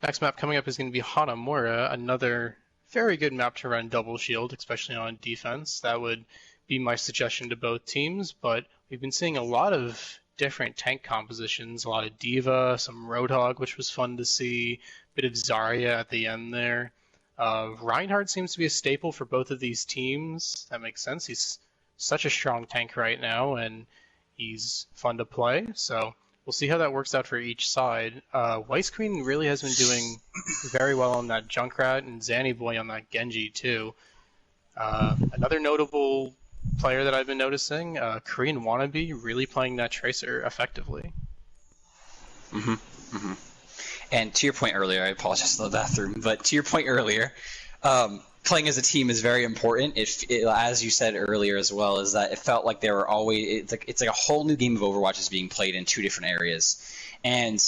Next map coming up is going to be Hanamura, another very good map to run double shield, especially on defense. That would be my suggestion to both teams, but we've been seeing a lot of different tank compositions, a lot of D.Va, some Roadhog, which was fun to see, a bit of Zarya at the end there. Reinhardt seems to be a staple for both of these teams. That makes sense. He's such a strong tank right now, and he's fun to play, so we'll see how that works out for each side. Weiss Queen really has been doing very well on that Junkrat, and Zanny Boy on that Genji too. Another notable player that I've been noticing, Korean Wannabe, really playing that Tracer effectively. And to your point earlier, I apologize for the bathroom, but to your point earlier, playing as a team is very important. As you said earlier as well, is that it felt like there were always it's like a whole new game of Overwatch is being played in two different areas, and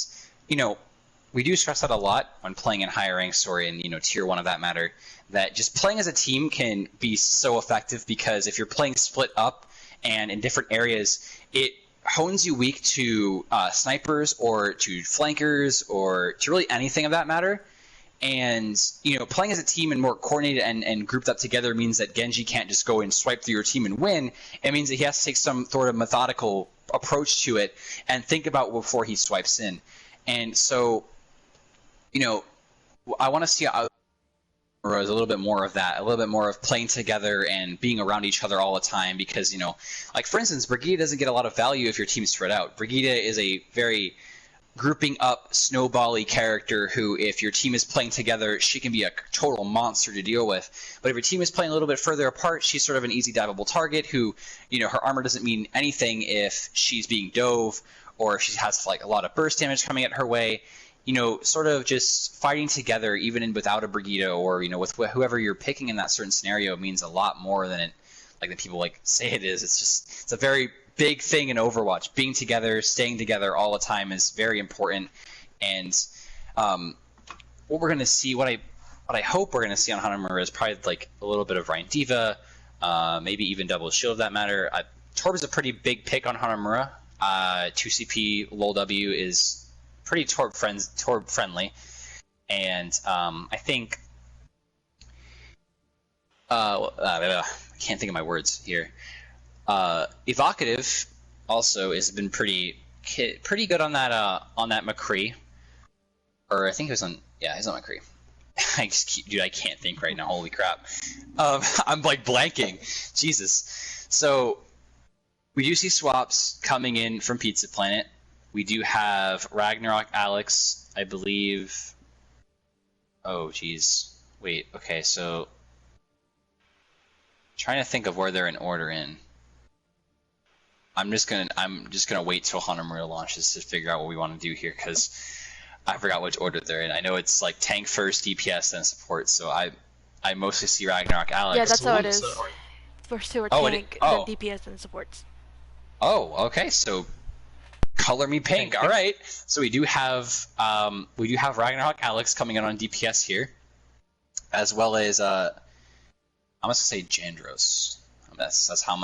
we do stress that a lot when playing in higher rank story and Tier 1 of that matter, that just playing as a team can be so effective, because if you're playing split up and in different areas, it hones you weak to snipers or to flankers or to really anything of that matter. And playing as a team and more coordinated and grouped up together means that Genji can't just go and swipe through your team and win. It means that he has to take some sort of methodical approach to it and think about before he swipes in. And so, I want to see or is a little bit more of that, a little bit more of playing together and being around each other all the time. Because, you know, like for instance, Brigida doesn't get a lot of value if your team's spread out. Brigida is a very grouping up, snowbally character who, if your team is playing together, she can be a total monster to deal with. But if your team is playing a little bit further apart, she's sort of an easy diveable target who, you know, her armor doesn't mean anything if she's being dove or if she has like a lot of burst damage coming at her way. You know, sort of just fighting together, even without a Brigida or, you know, with whoever you're picking in that certain scenario means a lot more than it, like the people like say it is. It's a very big thing in Overwatch. Being together, staying together all the time is very important. And what we're gonna see, what I hope we're gonna see on Hanamura is probably like a little bit of Ryan Diva, maybe even Double Shield, for that matter. Torb is a pretty big pick on Hanamura. 2CP LOL W is pretty Torb friendly, and I think I can't think of my words here. Evocative also has been pretty good on that McCree, or I think it was on, yeah, he's on McCree. I can't think right now. Holy crap! I'm like blanking. Jesus. So we do see swaps coming in from Pizza Planet. We do have Ragnarok Alex, I believe. Oh, geez. Wait. Okay, so trying to think of where they're in order in. I'm just gonna wait till Hanamura launches to figure out what we want to do here, because I forgot which order they're in. I know it's like tank first, DPS, then support. So I mostly see Ragnarok Alex. Yeah, that's how it is. First two are tank, then DPS, and supports. Oh, okay. So color me pink. All right. So we do have Ragnarok Alex coming in on DPS here, as well as I'm gonna say Jandros. That's how I'm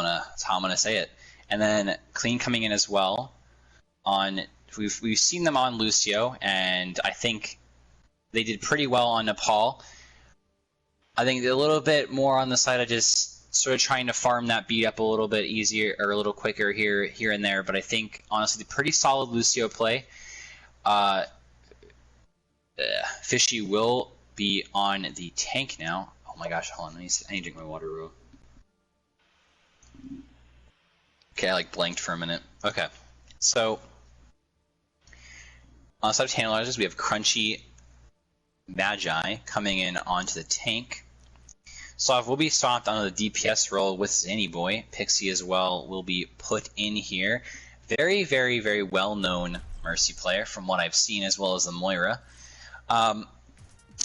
gonna say it. And then Clean coming in as well. We've seen them on Lucio, and I think they did pretty well on Nepal. I think a little bit more on the side of just sort of trying to farm that beat up a little bit easier or a little quicker here and there. But I think honestly, pretty solid Lucio play. Fishy will be on the tank now. Oh my gosh, hold on, I need to drink my water real. Okay, I like blanked for a minute. Okay, so on the side of Tantalizers, we have Crunchy Magi coming in onto the tank. Slav will be swapped onto the DPS role with Zanny Boy. Pixie as well will be put in here. Very, very, very well-known Mercy player from what I've seen, as well as the Moira. But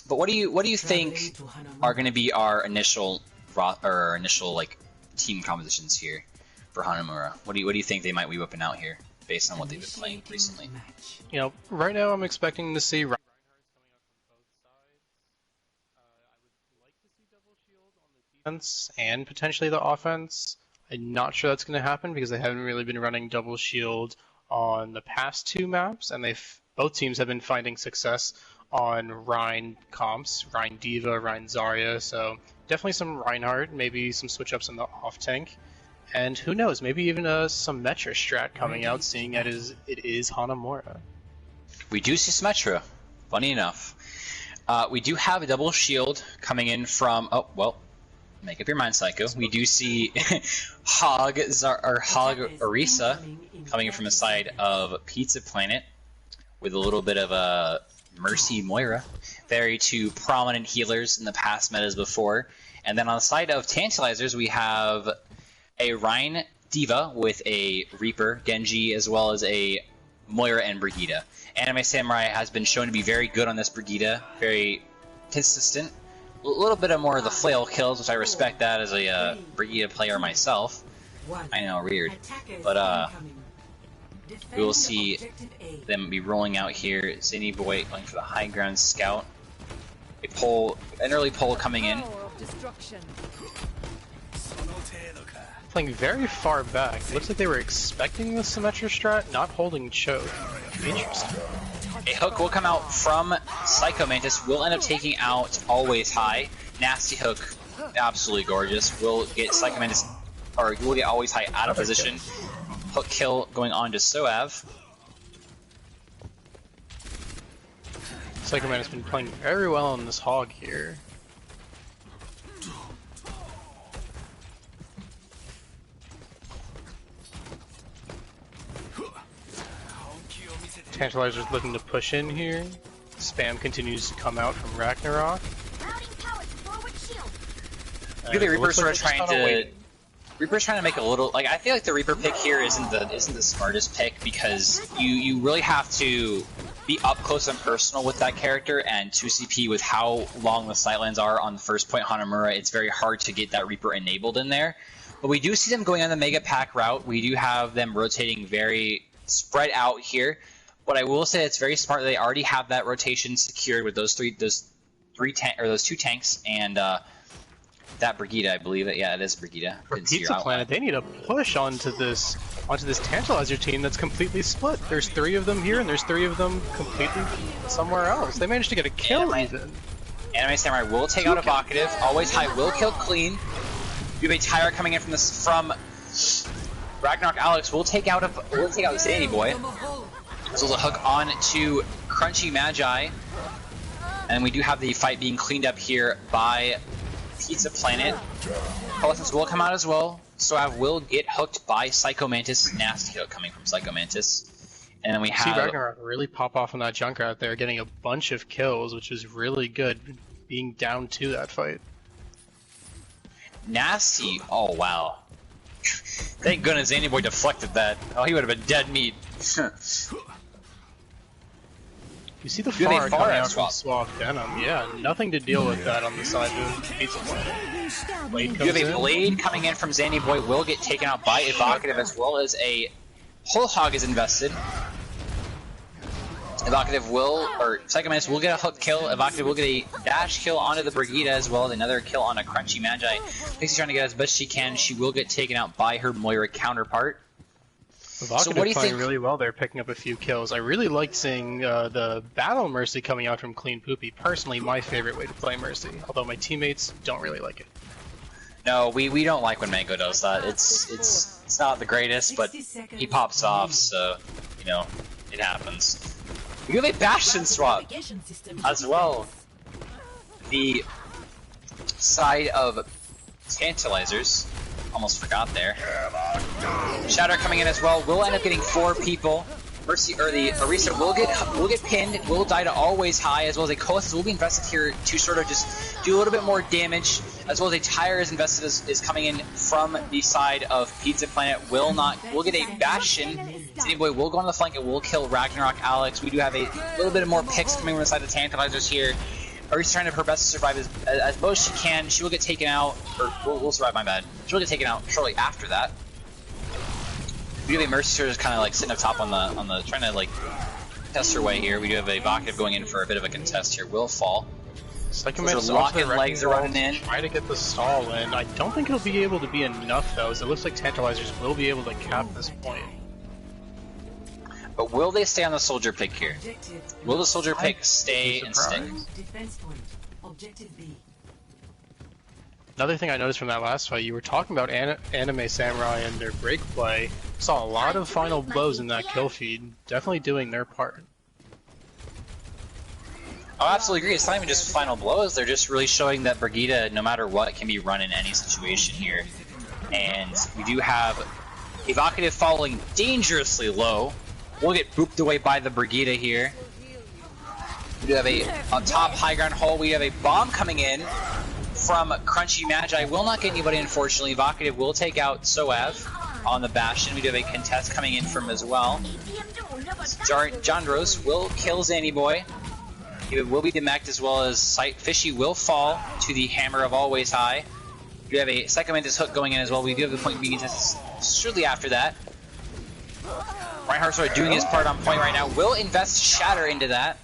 what do you think are going to be our initial like team compositions here for Hanamura? What do you think they might be whipping out here based on what they've been playing recently? You know, right now I'm expecting to see Reinhardt coming out from both sides. I would like to see Double Shield on the defense and potentially the offense. I'm not sure that's going to happen because they haven't really been running Double Shield on the past two maps, and both teams have been finding success on Rein comps, Rein Diva, Rein Zarya, so definitely some Reinhardt, maybe some switch-ups in the off-tank, and who knows, maybe even some Metra strat coming out, seeing that it is Hanamura. We do see Symmetra, funny enough. We do have a Double Shield coming in from, oh, well, make up your mind, Psycho. We do see Hog Orisa coming in from the side of Pizza Planet with a little bit of a Mercy Moira. Very two prominent healers in the past metas before. And then on the side of Tantalizers, we have a Rein Diva with a Reaper, Genji, as well as a Moira and Brigida. Anime Samurai has been shown to be very good on this Brigida, very consistent. A little bit of more of the flail kills, which I respect that as a Brigida player myself. I know, weird. But we will see them be rolling out here. Zinny Boy going for the high ground scout. An early pull coming in. Playing very far back. Looks like they were expecting the Symmetra strat, not holding choke. Interesting. A hook will come out from Psycho Mantis. Will end up taking out Always High. Nasty hook, absolutely gorgeous. Will get Psycho Mantis, or will get Always High out of position. Hook kill going on to Soav. Psycho Mantis has been playing very well on this Hog here. Tantalizers looking to push in here. Spam continues to come out from Ragnarok. Maybe Reaper's sort of trying to. Reaper's trying to make a little like I feel like the Reaper pick here isn't the smartest pick because you really have to be up close and personal with that character, and 2CP with how long the sightlines are on the first point Hanamura, it's very hard to get that Reaper enabled in there. But we do see them going on the Mega Pack route. We do have them rotating very spread out here. What I will say, it's very smart that they already have that rotation secured with those two tanks and that Brigida, I believe it. Yeah, it is Brigida. For Pizza Planet, they need to push onto this Tantalizer team that's completely split. There's 3 of them here, and there's 3 of them completely somewhere else. They managed to get a kill even. Anime Samurai will take out Evocative. Always High will kill clean. You have a Tyra coming in from Ragnarok. Alex will take out Zany Boy. So the hook on to Crunchy Magi, and we do have the fight being cleaned up here by Pizza Planet. Coalescence will come out as well. Soav will get hooked by Psycho Mantis. Nasty hook coming from Psycho Mantis. And then we have... See Ragnarok really pop off on that Junkrat there, getting a bunch of kills, which is really good, being down to that fight. Nasty. Oh, wow. Thank goodness Zany Boy deflected that. Oh, he would have been dead meat. You see the far coming out from Suave Denim. Yeah, nothing to deal with that on the side of Pizza Planet. Blade comes you have a Blade coming in from Zany Boy, will get taken out by Evocative, as well as a Whole Hog is invested. Evocative will, or Psycho Mantis will get a hook kill. Evocative will get a dash kill onto the Brigida, as well as another kill on a Crunchy Magi. Pixie's trying to get as best she can. She will get taken out by her Moira counterpart. Evocative so what do you playing think? Really well there, picking up a few kills. I really liked seeing the Battle Mercy coming out from Clean Poopy. Personally, my favorite way to play Mercy, although my teammates don't really like it. No, we don't like when Mango does that. It's not the greatest, but he pops off, so you know it happens. We have a Bastion swap as well. The side of Tantalizers. Almost forgot there. Shatter coming in as well. We'll end up getting 4 people. Mercy or the Arisa will get pinned. Will die to Always High, as well as a Coalescence will be invested here to sort of just do a little bit more damage, as well as a Tire is invested is coming in from the side of Pizza Planet. Will get a Bastion. Zany Boy will go on the flank and will kill Ragnarok Alex. We do have a little bit more picks coming from the side of Tantalizers here. Arisa's trying her best to survive as most she can. She will get taken out, or will survive, my bad. She will get taken out shortly after that. We do have a Mercy just kind of like sitting up top on the trying to like test her way here. We do have a Evocative going in for a bit of a contest here. Will fall. Psycho Mantis locking legs are running in. Try to get the stall in. I don't think it'll be able to be enough though, as it looks like Tantalizers will be able to cap this point. But will they stay on the soldier pick here? Will the soldier pick stay and stick? Another thing I noticed from that last fight, you were talking about Anime Samurai and their break play. Saw a lot of final blows in that kill feed. Definitely doing their part. Oh, absolutely agree. It's not even just final blows. They're just really showing that Brigida, no matter what, can be run in any situation here. And we do have Evocative falling dangerously low. We'll get booped away by the Brigida here. We do have on top high ground hole, we have a bomb coming in from Crunchy Magi. Will not get anybody, unfortunately. Evocative will take out Soav on the Bastion. We do have a contest coming in from as well. Jandros will kill Zany Boy. He will be demacked, as well as Fishy will fall to the Hammer of Always High. We have a Psycho Mantis hook going in as well. We do have the point being contested shortly after that. Reinhardt's sort of doing his part on point right now. Will invest Shatter into that.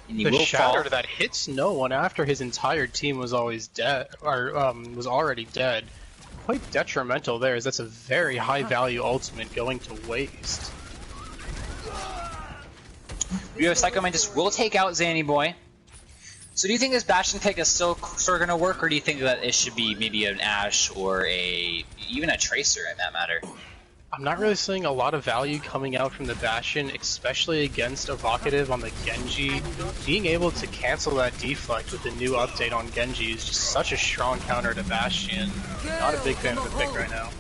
And he will Shatter fall. that hits no one after his entire team was always dead, or was already dead. Quite detrimental there, as that's a very high value ultimate going to waste. We have Psycho Mantis will take out Zany Boy. So do you think this Bastion pick is still sort of going to work, or do you think that it should be maybe an Ashe or even a Tracer in that matter? I'm not really seeing a lot of value coming out from the Bastion, especially against Evocative on the Genji. Being able to cancel that deflect with the new update on Genji is just such a strong counter to Bastion. Not a big fan of the pick right now.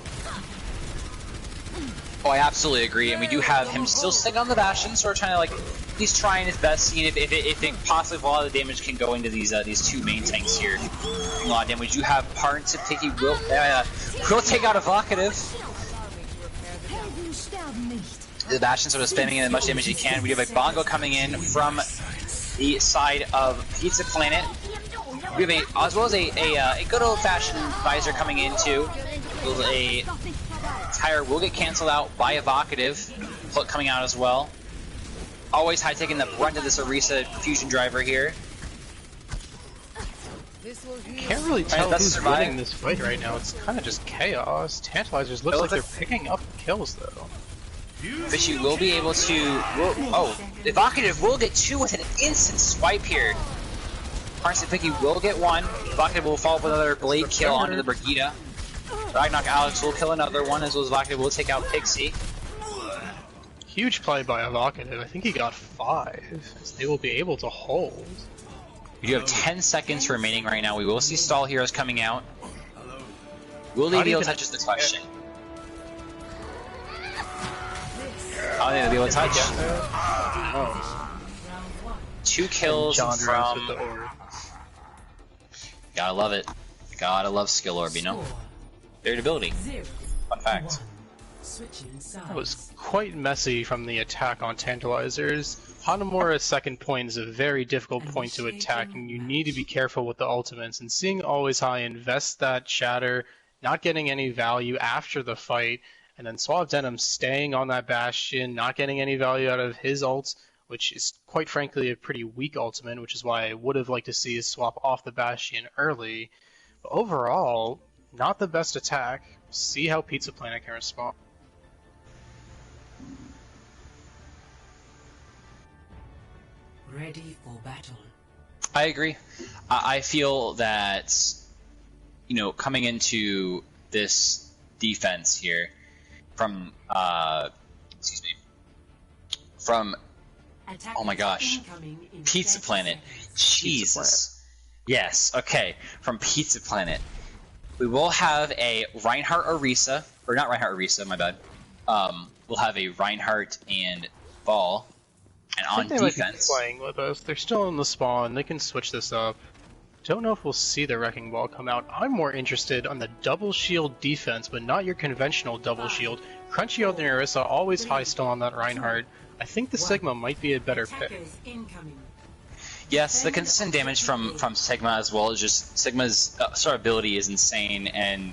Oh, I absolutely agree, and we do have him still sitting on the Bastion, so we're trying to, like, he's trying his best, seeing if it possibly, if a lot of the damage can go into these two main tanks here. A lot of damage. We do have Parts and Picky will take out Evocative. The Bastion sort of spamming in as much damage as he can. We have a Bongo coming in from the side of Pizza Planet. We have as well as a good old-fashioned Visor coming in too. A Tire will get canceled out by Evocative coming out as well. Always High taking the brunt of this Orisa fusion driver here. Can't really tell who's winning this fight right now. It's kind of just chaos. Tantalizers looks like they're picking up kills though. Fishy will be able to. Evocative will get 2 with an instant swipe here. Parts and Picky will get 1. Evocative will follow up with another blade kill onto the Brigitte. Ragnarok Alex will kill another one, as well as Evocative will take out Pixie. Huge play by Evocative. I think he got 5, as they will be able to hold. We do have 10 seconds remaining right now. We will see stall heroes coming out. Will they be able to touch is the question. I don't think they'll be able to touch. Oh. 2 kills from... Gotta love it. Gotta love skill orb, you know? Variability. Fun fact. That was quite messy from the attack on Tantalizers. Hanamura's second point is a very difficult point to attack, and you need to be careful with the ultimates. And seeing Always High invest that Shatter, not getting any value after the fight, and then Suave Denim staying on that Bastion, not getting any value out of his ults, which is quite frankly a pretty weak ultimate, which is why I would have liked to see his swap off the Bastion early. But overall, not the best attack. See how Pizza Planet can respond. Ready for battle. I agree. I feel that, you know, coming into this defense here from, oh my gosh, Pizza Planet. Jesus. Yes, okay, from Pizza Planet. We will have a Reinhardt Orisa, or not Reinhardt Orisa, my bad. We'll have a Reinhardt and Ball. And on defense, might be playing with us. They're still in the spawn. They can switch this up. Don't know if we'll see the Wrecking Ball come out. I'm more interested on the double shield defense, but not your conventional double shield. Crunchy on the Orisa, Always High still on that Reinhardt. I think the Sigma might be a better pick. Yes, the consistent damage from Sigma as well is just Sigma's sort of ability is insane, and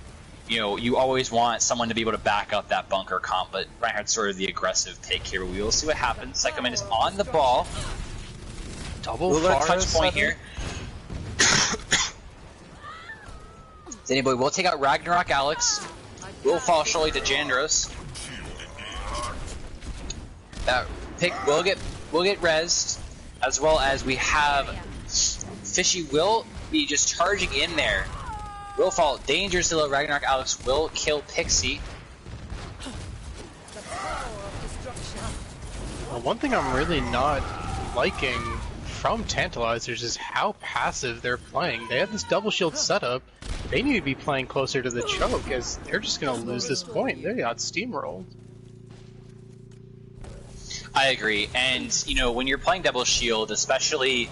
you know, you always want someone to be able to back up that bunker comp, but Reinhardt's sort of the aggressive pick here. We will see what happens. Psychoman is on the ball. Double touch point here. Zanyboy will take out Ragnarok Alex. Will fall shortly to Jandros. That pick will get rezzed, as well as we have Fishy will be just charging in there. Will fall dangerous to Ragnarok Alex will kill Pixie. Well, one thing I'm really not liking from Tantalizers is how passive they're playing. They have this double shield setup. They need to be playing closer to the choke, as they're just going to lose this point. They got steamrolled. I agree, and you know, when you're playing double shield, especially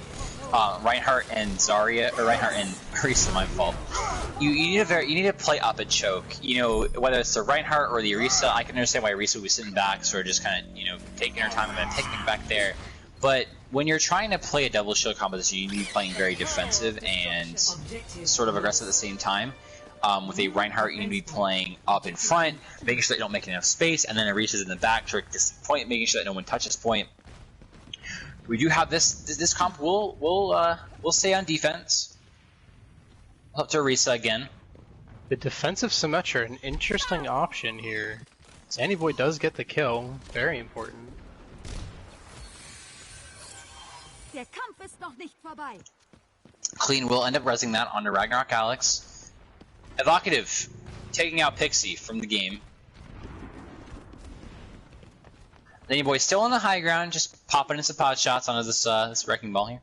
Reinhardt and Zarya, or Reinhardt and Orisa, my fault. You need to play up at choke. You know, whether it's the Reinhardt or the Orisa, I can understand why Orisa would be sitting back, sort of just kind of, you know, taking her time and picking back there. But when you're trying to play a double shield composition, you need to be playing very defensive and sort of aggressive at the same time. With a Reinhardt, you need to be playing up in front, making sure that you don't make enough space, and then Orisa's in the back to this point, making sure that no one touches point. We do have this comp will stay on defense. Up to Orisa again. The defensive Symmetra, an interesting option here. Zanyboy does get the kill, very important. Der Kampf ist noch nicht vorbei. Clean will end up rezzing that onto Ragnarok Alex. Evocative taking out Pixie from the game. Zanyboy still on the high ground, just popping in some pot shots onto this Wrecking Ball here.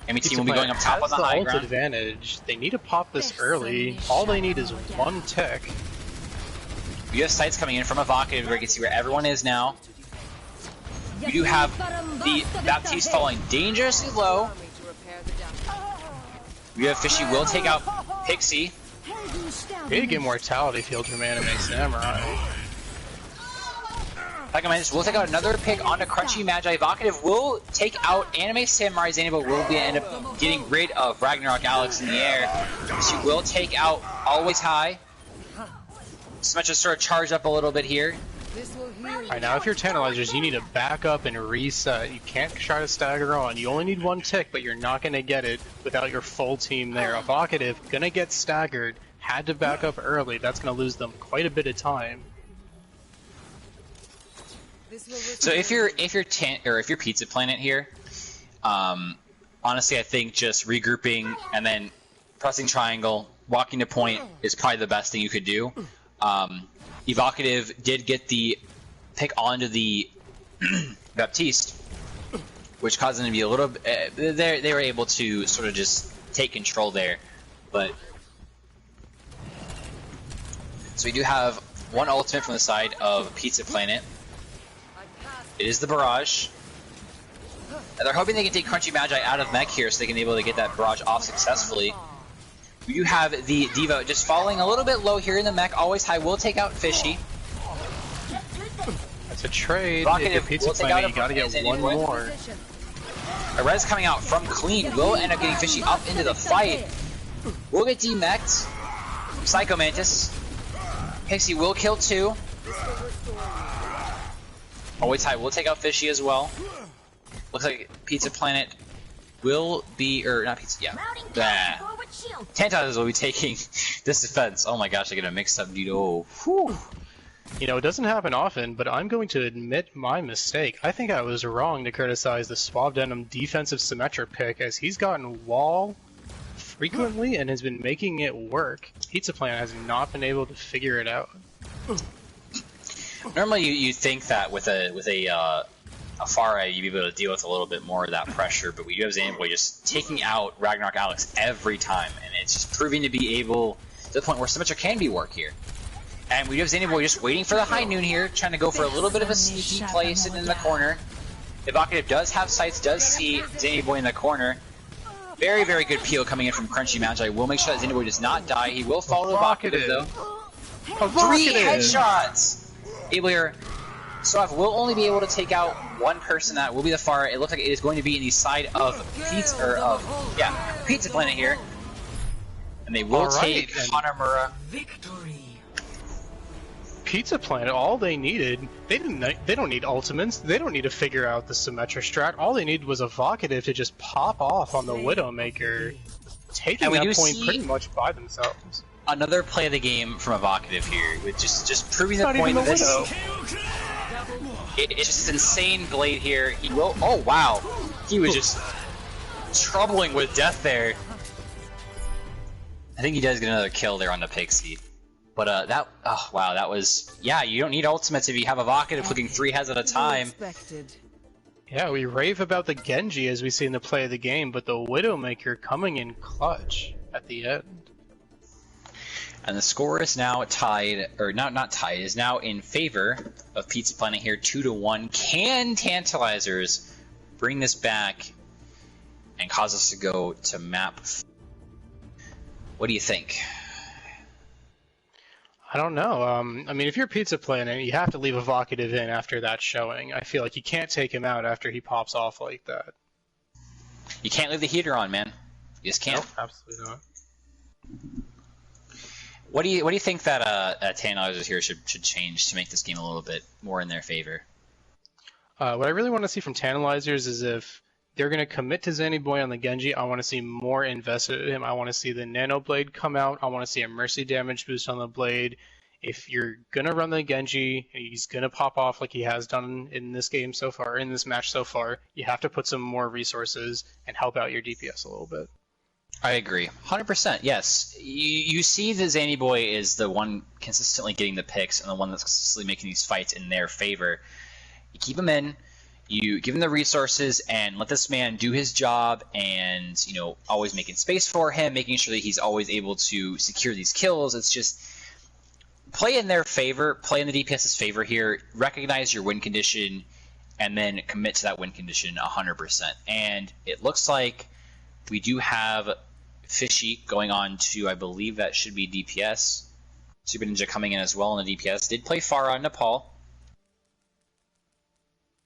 Enemy team will be going up top on the high ground. Advantage. They need to pop this early. All they need is one tick. You have sights coming in from Evocative where you can see where everyone is now. You do have the Baptiste falling dangerously low. You have Fishy will take out Pixie. Big immortality field from Anime Samurai. Packamantis will take out another pick onto Crunchy Magi. Evocative will take out Anime Samurai. Zanabo will end up getting rid of Ragnarok Alex in the air. She will take out Always High. Symmetra sort of charged up a little bit here. Alright, now if you're Tantalizers, you need to back up and reset. You can't try to stagger on. You only need one tick, but you're not going to get it without your full team there. Evocative, gonna get staggered, had to back up early. That's going to lose them quite a bit of time. So if you're Pizza Planet here, honestly I think just regrouping and then pressing triangle, walking to point is probably the best thing you could do. Evocative did get the pick onto the Baptiste, which caused them to be a little they were able to sort of just take control there, but so we do have one ultimate from the side of Pizza Planet. It is the barrage. And they're hoping they can take Crunchy Magi out of mech here so they can be able to get that barrage off successfully. You have the Diva just falling a little bit low here in the mech. Always High will take out Fishy. That's a trade. Rocket if you're Pizza Planet, you gotta get one more. A res coming out from Clean will end up getting Fishy up into the fight. Will get demech'd. Psycho Mantis. Pixie will kill 2. Always High will take out Fishy as well. Looks like Pizza Planet will be, or not Pizza, yeah. Tantalizers will be taking this defense. Oh my gosh, I get a mixed up, dude. Oh, whew. You know, it doesn't happen often, but I'm going to admit my mistake. I think I was wrong to criticize the Suave Denim defensive Symmetra pick, as he's gotten wall frequently and has been making it work. Pizza Planet has not been able to figure it out. Normally, you think that with a Pharah, you'd be able to deal with a little bit more of that pressure, but we do have Xanaboy just taking out Ragnarok Alex every time, and it's just proving to be able to the point where Symmetra can be work here. And we do have Xanaboy just waiting for the high noon here, trying to go for a little bit of a sneaky play sitting in the corner. Evocative does have sights, does see Xanaboy in the corner. Very, very good peel coming in from Crunchy Magi. We'll make sure that Xanaboy does not die. He will follow Evocative though. 3 headshots! Able here. Suave will only be able to take out one person. That will be the Pharah. It looks like it is going to be in the side of Pizza Planet here, and they will take Hanamura. Victory. Pizza Planet, all they needed, they don't need ultimates. They don't need to figure out the Symmetra strat. All they needed was Evocative to just pop off on the Widowmaker, taking that point pretty much by themselves. Another play of the game from Evocative here, with just proving the point that this. It's just insane blade here. He will. Oh wow, he was just troubling with death there. I think he does get another kill there on the Pixie. But that was, yeah, you don't need ultimates if you have Evocative clicking 3 heads at a time. Yeah, we rave about the Genji as we see in the play of the game, but the Widowmaker coming in clutch at the end. And the score is now tied, or not tied, is now in favor of Pizza Planet here, 2-1. Can Tantalizers bring this back and cause us to go to map? What do you think? I don't know. I mean, if you're Pizza Planet, you have to leave Evocative in after that showing. I feel like you can't take him out after he pops off like that. You can't leave the heater on, man. You just can't. Nope, absolutely not. What do you think that Tantalizers here should change to make this game a little bit more in their favor? What I really want to see from Tantalizers is if they're going to commit to Xanaboy on the Genji, I want to see more invested in him. I want to see the Nano Blade come out. I want to see a Mercy damage boost on the Blade. If you're going to run the Genji, he's going to pop off like he has done in this game so far, in this match so far, you have to put some more resources and help out your DPS a little bit. I agree. 100%, yes. You see the Xanaboy is the one consistently getting the picks and the one that's consistently making these fights in their favor. You keep him in, you give him the resources, and let this man do his job, and always making space for him, making sure that he's always able to secure these kills. It's just play in their favor, play in the DPS's favor here, recognize your win condition, and then commit to that win condition 100%. And it looks like we do have Fishy going on to, I believe that should be DPS. Super Ninja coming in as well in the DPS. Did play Pharah on Nepal.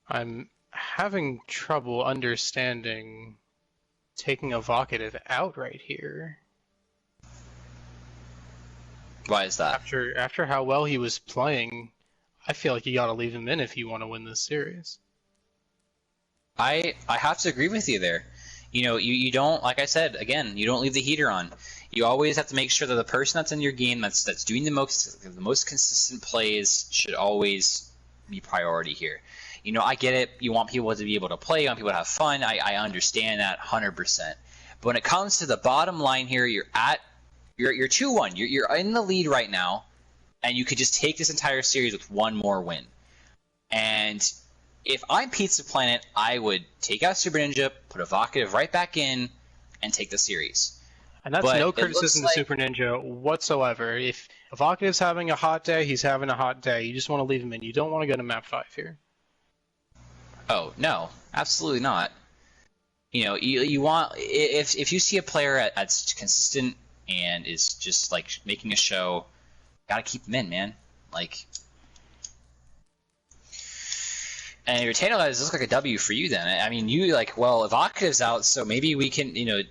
I'm having trouble understanding taking Evocative out right here. Why is that? After how well he was playing, I feel like you gotta leave him in if you want to win this series. I have to agree with you there. You know, you don't, like I said, again, you don't leave the heater on. You always have to make sure that the person that's in your game that's doing the most consistent plays should always be priority here. You know, I get it. You want people to be able to play, you want people to have fun. I understand that 100%. But when it comes to the bottom line here, you're 2-1. You're in the lead right now, and you could just take this entire series with one more win. And if I'm Pizza Planet, I would take out Super Ninja, put Evocative right back in, and take the series. And that's no criticism to Super Ninja whatsoever. If Evocative's having a hot day, he's having a hot day. You just want to leave him in. You don't want to go to map 5 here. Oh, no. Absolutely not. You know, you want... If you see a player that's consistent and is just, like, making a show, gotta keep him in, man. Like... And your Tantalizers looks like a W for you then. I mean, you like, well, Evocative's out, so maybe we can, you know,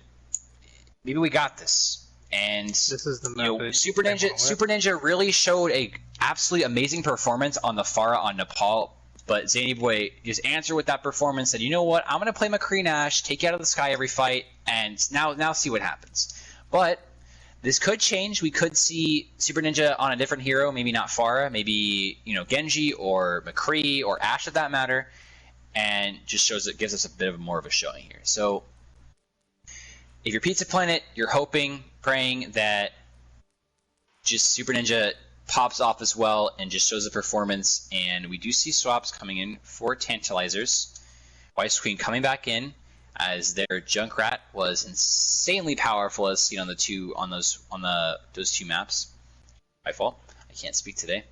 maybe we got this. And this is the Super Ninja really showed a absolutely amazing performance on the Pharah on Nepal, but Zany Boy just answered with that performance, said, you know what, I'm gonna play McCree Nash, take you out of the sky every fight, and now see what happens. But this could change. We could see Super Ninja on a different hero, maybe not Pharah, maybe, you know, Genji or McCree or Ashe, for that matter, and just gives us a bit of more of a showing here. So if you're Pizza Planet, you're hoping, praying that just Super Ninja pops off as well and just shows the performance. And we do see swaps coming in for Tantalizers. White Queen coming back in, as their Junkrat was insanely powerful, as seen on those two maps. My fault. I can't speak today.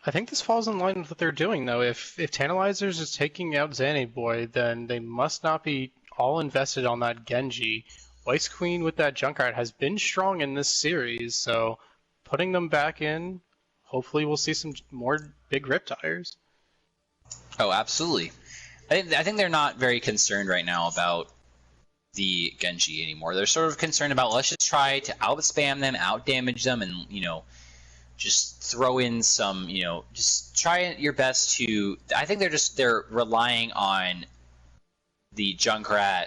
I think this falls in line with what they're doing, though. If Tantalizers is taking out Zany Boy, then they must not be all invested on that Genji. Weiss Queen with that Junkrat has been strong in this series, so putting them back in, hopefully we'll see some more big Riptires. Oh, absolutely. I think they're not very concerned right now about the Genji anymore. They're sort of concerned about, let's just try to out-spam them, out-damage them, and, you know, just throw in some, you know, just try your best to... I think they're relying on the Junkrat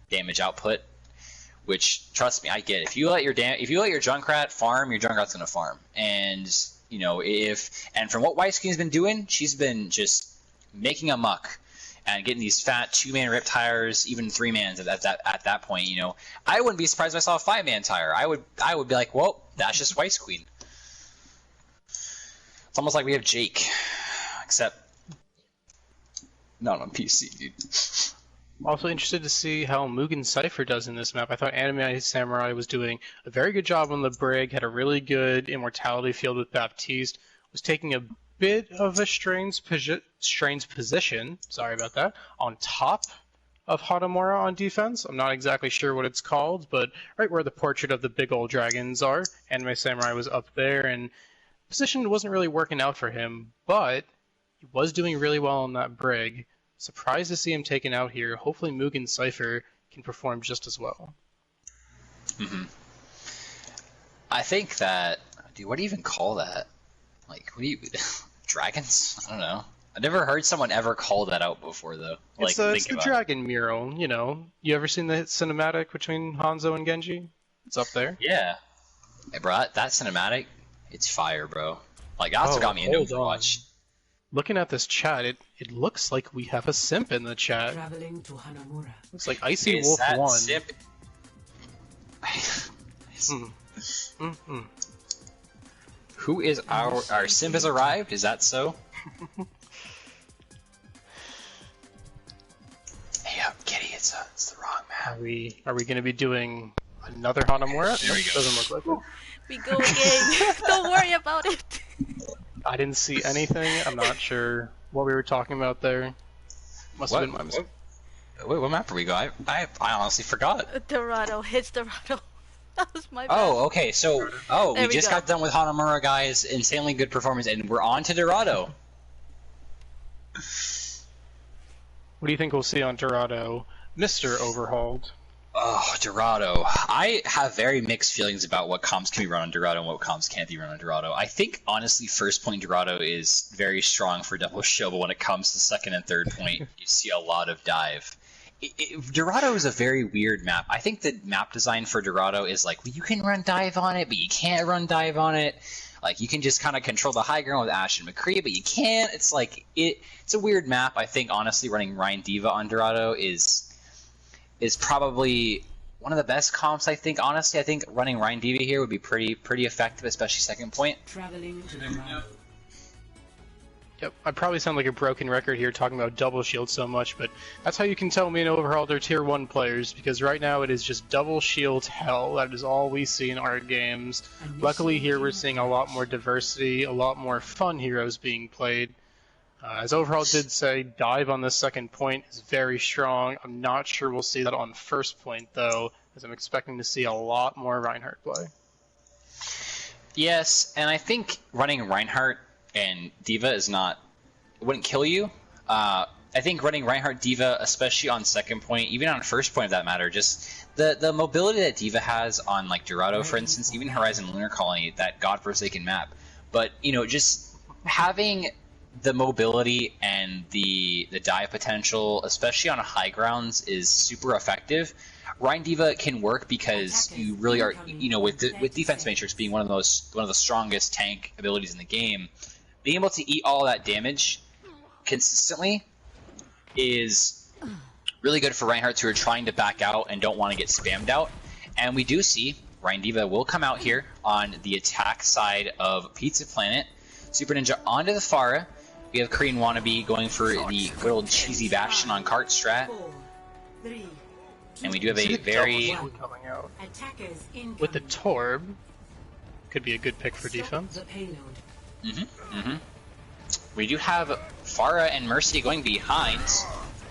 damage output, which, trust me, I get it. If you let your Junkrat farm, your Junkrat's going to farm. And, you know, and from what White Queen's been doing, she's been just making a muck and getting these fat 2-man Riptires, even 3-mans at that point. You know, I wouldn't be surprised if I saw a 5-man tire. I would be like, well, that's just White Queen. It's almost like we have Jake, except not on PC, dude. I'm also interested to see how Mugen Cypher does in this map. I thought Anime Samurai was doing a very good job on the Brig, had a really good immortality field with Baptiste, was taking a bit of a strange position, sorry about that, on top of Hatamura on defense. I'm not exactly sure what it's called, but right where the portrait of the big old dragons are. Anime Samurai was up there, and position wasn't really working out for him, but he was doing really well on that Brig. Surprised to see him taken out here. Hopefully Mugen Cypher can perform just as well. Mm-hmm. I think that... Dude, what do you even call that? Like, what do you... Dragons? I don't know. I've never heard someone ever call that out before, though. It's the dragon mural, you know. You ever seen the cinematic between Hanzo and Genji? It's up there. Yeah. Hey, bro, that cinematic, it's fire, bro. Like, that's what got me into Overwatch. Looking at this chat, it looks like we have a simp in the chat. Traveling to Hanamura. Looks like Icy Wolf 1. Simp? Who is our simp has arrived? Is that so? Hey up, kitty, it's the wrong map. Are we going to be doing Another Hanamura? There we go. Doesn't look like it. We go again. Don't worry about it. I didn't see anything. I'm not sure what we were talking about there. Must have been my mistake. Wait, what map are we going? I honestly forgot. Dorado hits Dorado. That was my bad. Oh, okay. So, we just got done with Hanamura, guys. Insanely good performance, and we're on to Dorado. What do you think we'll see on Dorado, Mr. Overhauled? Oh, Dorado. I have very mixed feelings about what comps can be run on Dorado and what comps can't be run on Dorado. I think, honestly, first point Dorado is very strong for double shield, but when it comes to second and third point, you see a lot of dive. Dorado is a very weird map. I think the map design for Dorado is like, well, you can run dive on it, but you can't run dive on it. Like, you can just kind of control the high ground with Ash and McCree, but you can't. It's like, it's a weird map. I think, honestly, running Rein Diva on Dorado is probably one of the best comps, I think. Honestly, I think running Rein Diva here would be pretty effective, especially second point. Traveling to Dorado. Yep, I probably sound like a broken record here talking about double shield so much, but that's how you can tell me and Overhauled are tier 1 players, because right now it is just double shield hell. That is all we see in our games. Luckily here we're seeing a lot more diversity, a lot more fun heroes being played. As Overhauled did say, dive on the second point is very strong. I'm not sure we'll see that on first point though, as I'm expecting to see a lot more Reinhardt play. Yes, and I think running Reinhardt and Diva wouldn't kill you. I think running Reinhardt Diva, especially on second point, even on first point of that matter, just the mobility that Diva has on like Dorado, for instance, even Horizon Lunar Colony, that godforsaken map. But just having the mobility and the dive potential, especially on high grounds, is super effective. Rein Diva can work because you really are, with Defense Matrix being one of the strongest tank abilities in the game, being able to eat all that damage consistently is really good for Reinhardt who are trying to back out and don't want to get spammed out. And we do see Rein Diva will come out here on the attack side of Pizza Planet. Super Ninja onto the Pharah. We have Korean Wannabe going for the good old cheesy Bastion on cart strat. And we do have a very... coming out. With the Torb, could be a good pick for defense. We do have Pharah and Mercy going behind,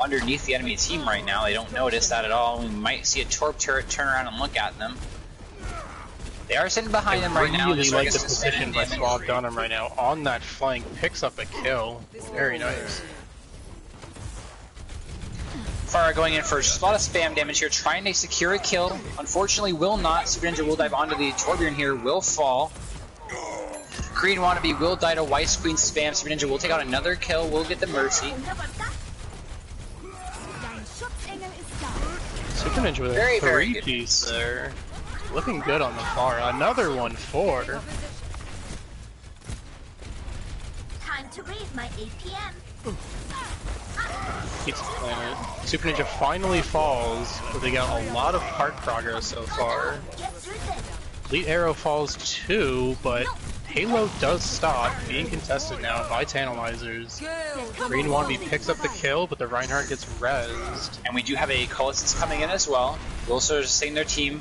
underneath the enemy team right now. They don't notice that at all. We might see a Torb turret turn around and look at them. They are sitting behind them right now. I really like the position by Swabbed on him right now. On that flank, picks up a kill. Very nice. Pharah going in for a lot of spam damage here, trying to secure a kill. Unfortunately, will not. Super Ninja will dive onto the Torbjorn here, will fall. Korean Wannabe will die to Weiss Queen spam. Super Ninja will take out another kill, will get the Mercy. Super Ninja with a three-piece there. Looking good on the far. Another 1-4. Time to raise my APM. Pizza Planet. Super Ninja finally falls, but they got a lot of park progress so far. Elite Arrow falls too, but Halo does stop, being contested now by Tantalizers. Green Wannabe picks up the kill, but the Reinhardt gets rezzed. And we do have a Colossus coming in as well. Will also sustain their team.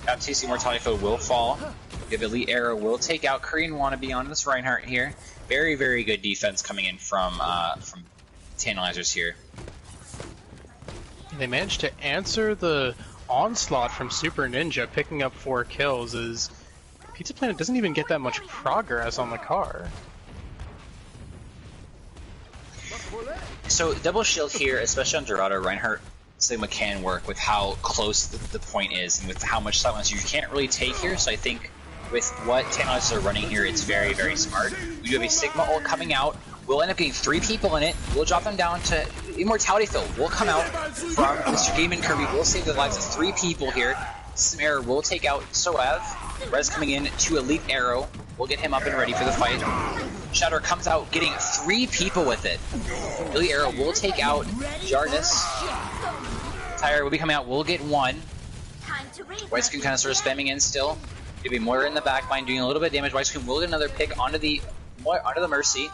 FTC Mortality Foe will fall. We have Elite Arrow will take out Korean Wannabe on this Reinhardt here. Very, very good defense coming in from Tantalizers here. They managed to answer the onslaught from Super Ninja, picking up 4 kills, as Pizza Planet doesn't even get that much progress on the car. So double shield here, especially on Dorado, Reinhardt Sigma can work with how close the point is and with how much silence you can't really take here. So I think with what Tantalizers are running here, it's very, very smart. We do have a Sigma ult coming out. We'll end up getting 3 people in it. We'll drop them down to Immortality Fill. We'll come out from Mr. Game and Kirby. We'll save the lives of 3 people here. Some Arrow will take out Soev. Rez coming in to Elite Arrow. We'll get him up and ready for the fight. Shadow comes out getting 3 people with it. Elite Arrow will take out Jarnus. Tyre will be coming out. We'll get 1. White Screen kind of sort of spamming in still. Maybe Moira in the back line doing a little bit of damage. White Screen will get another pick onto the Mercy.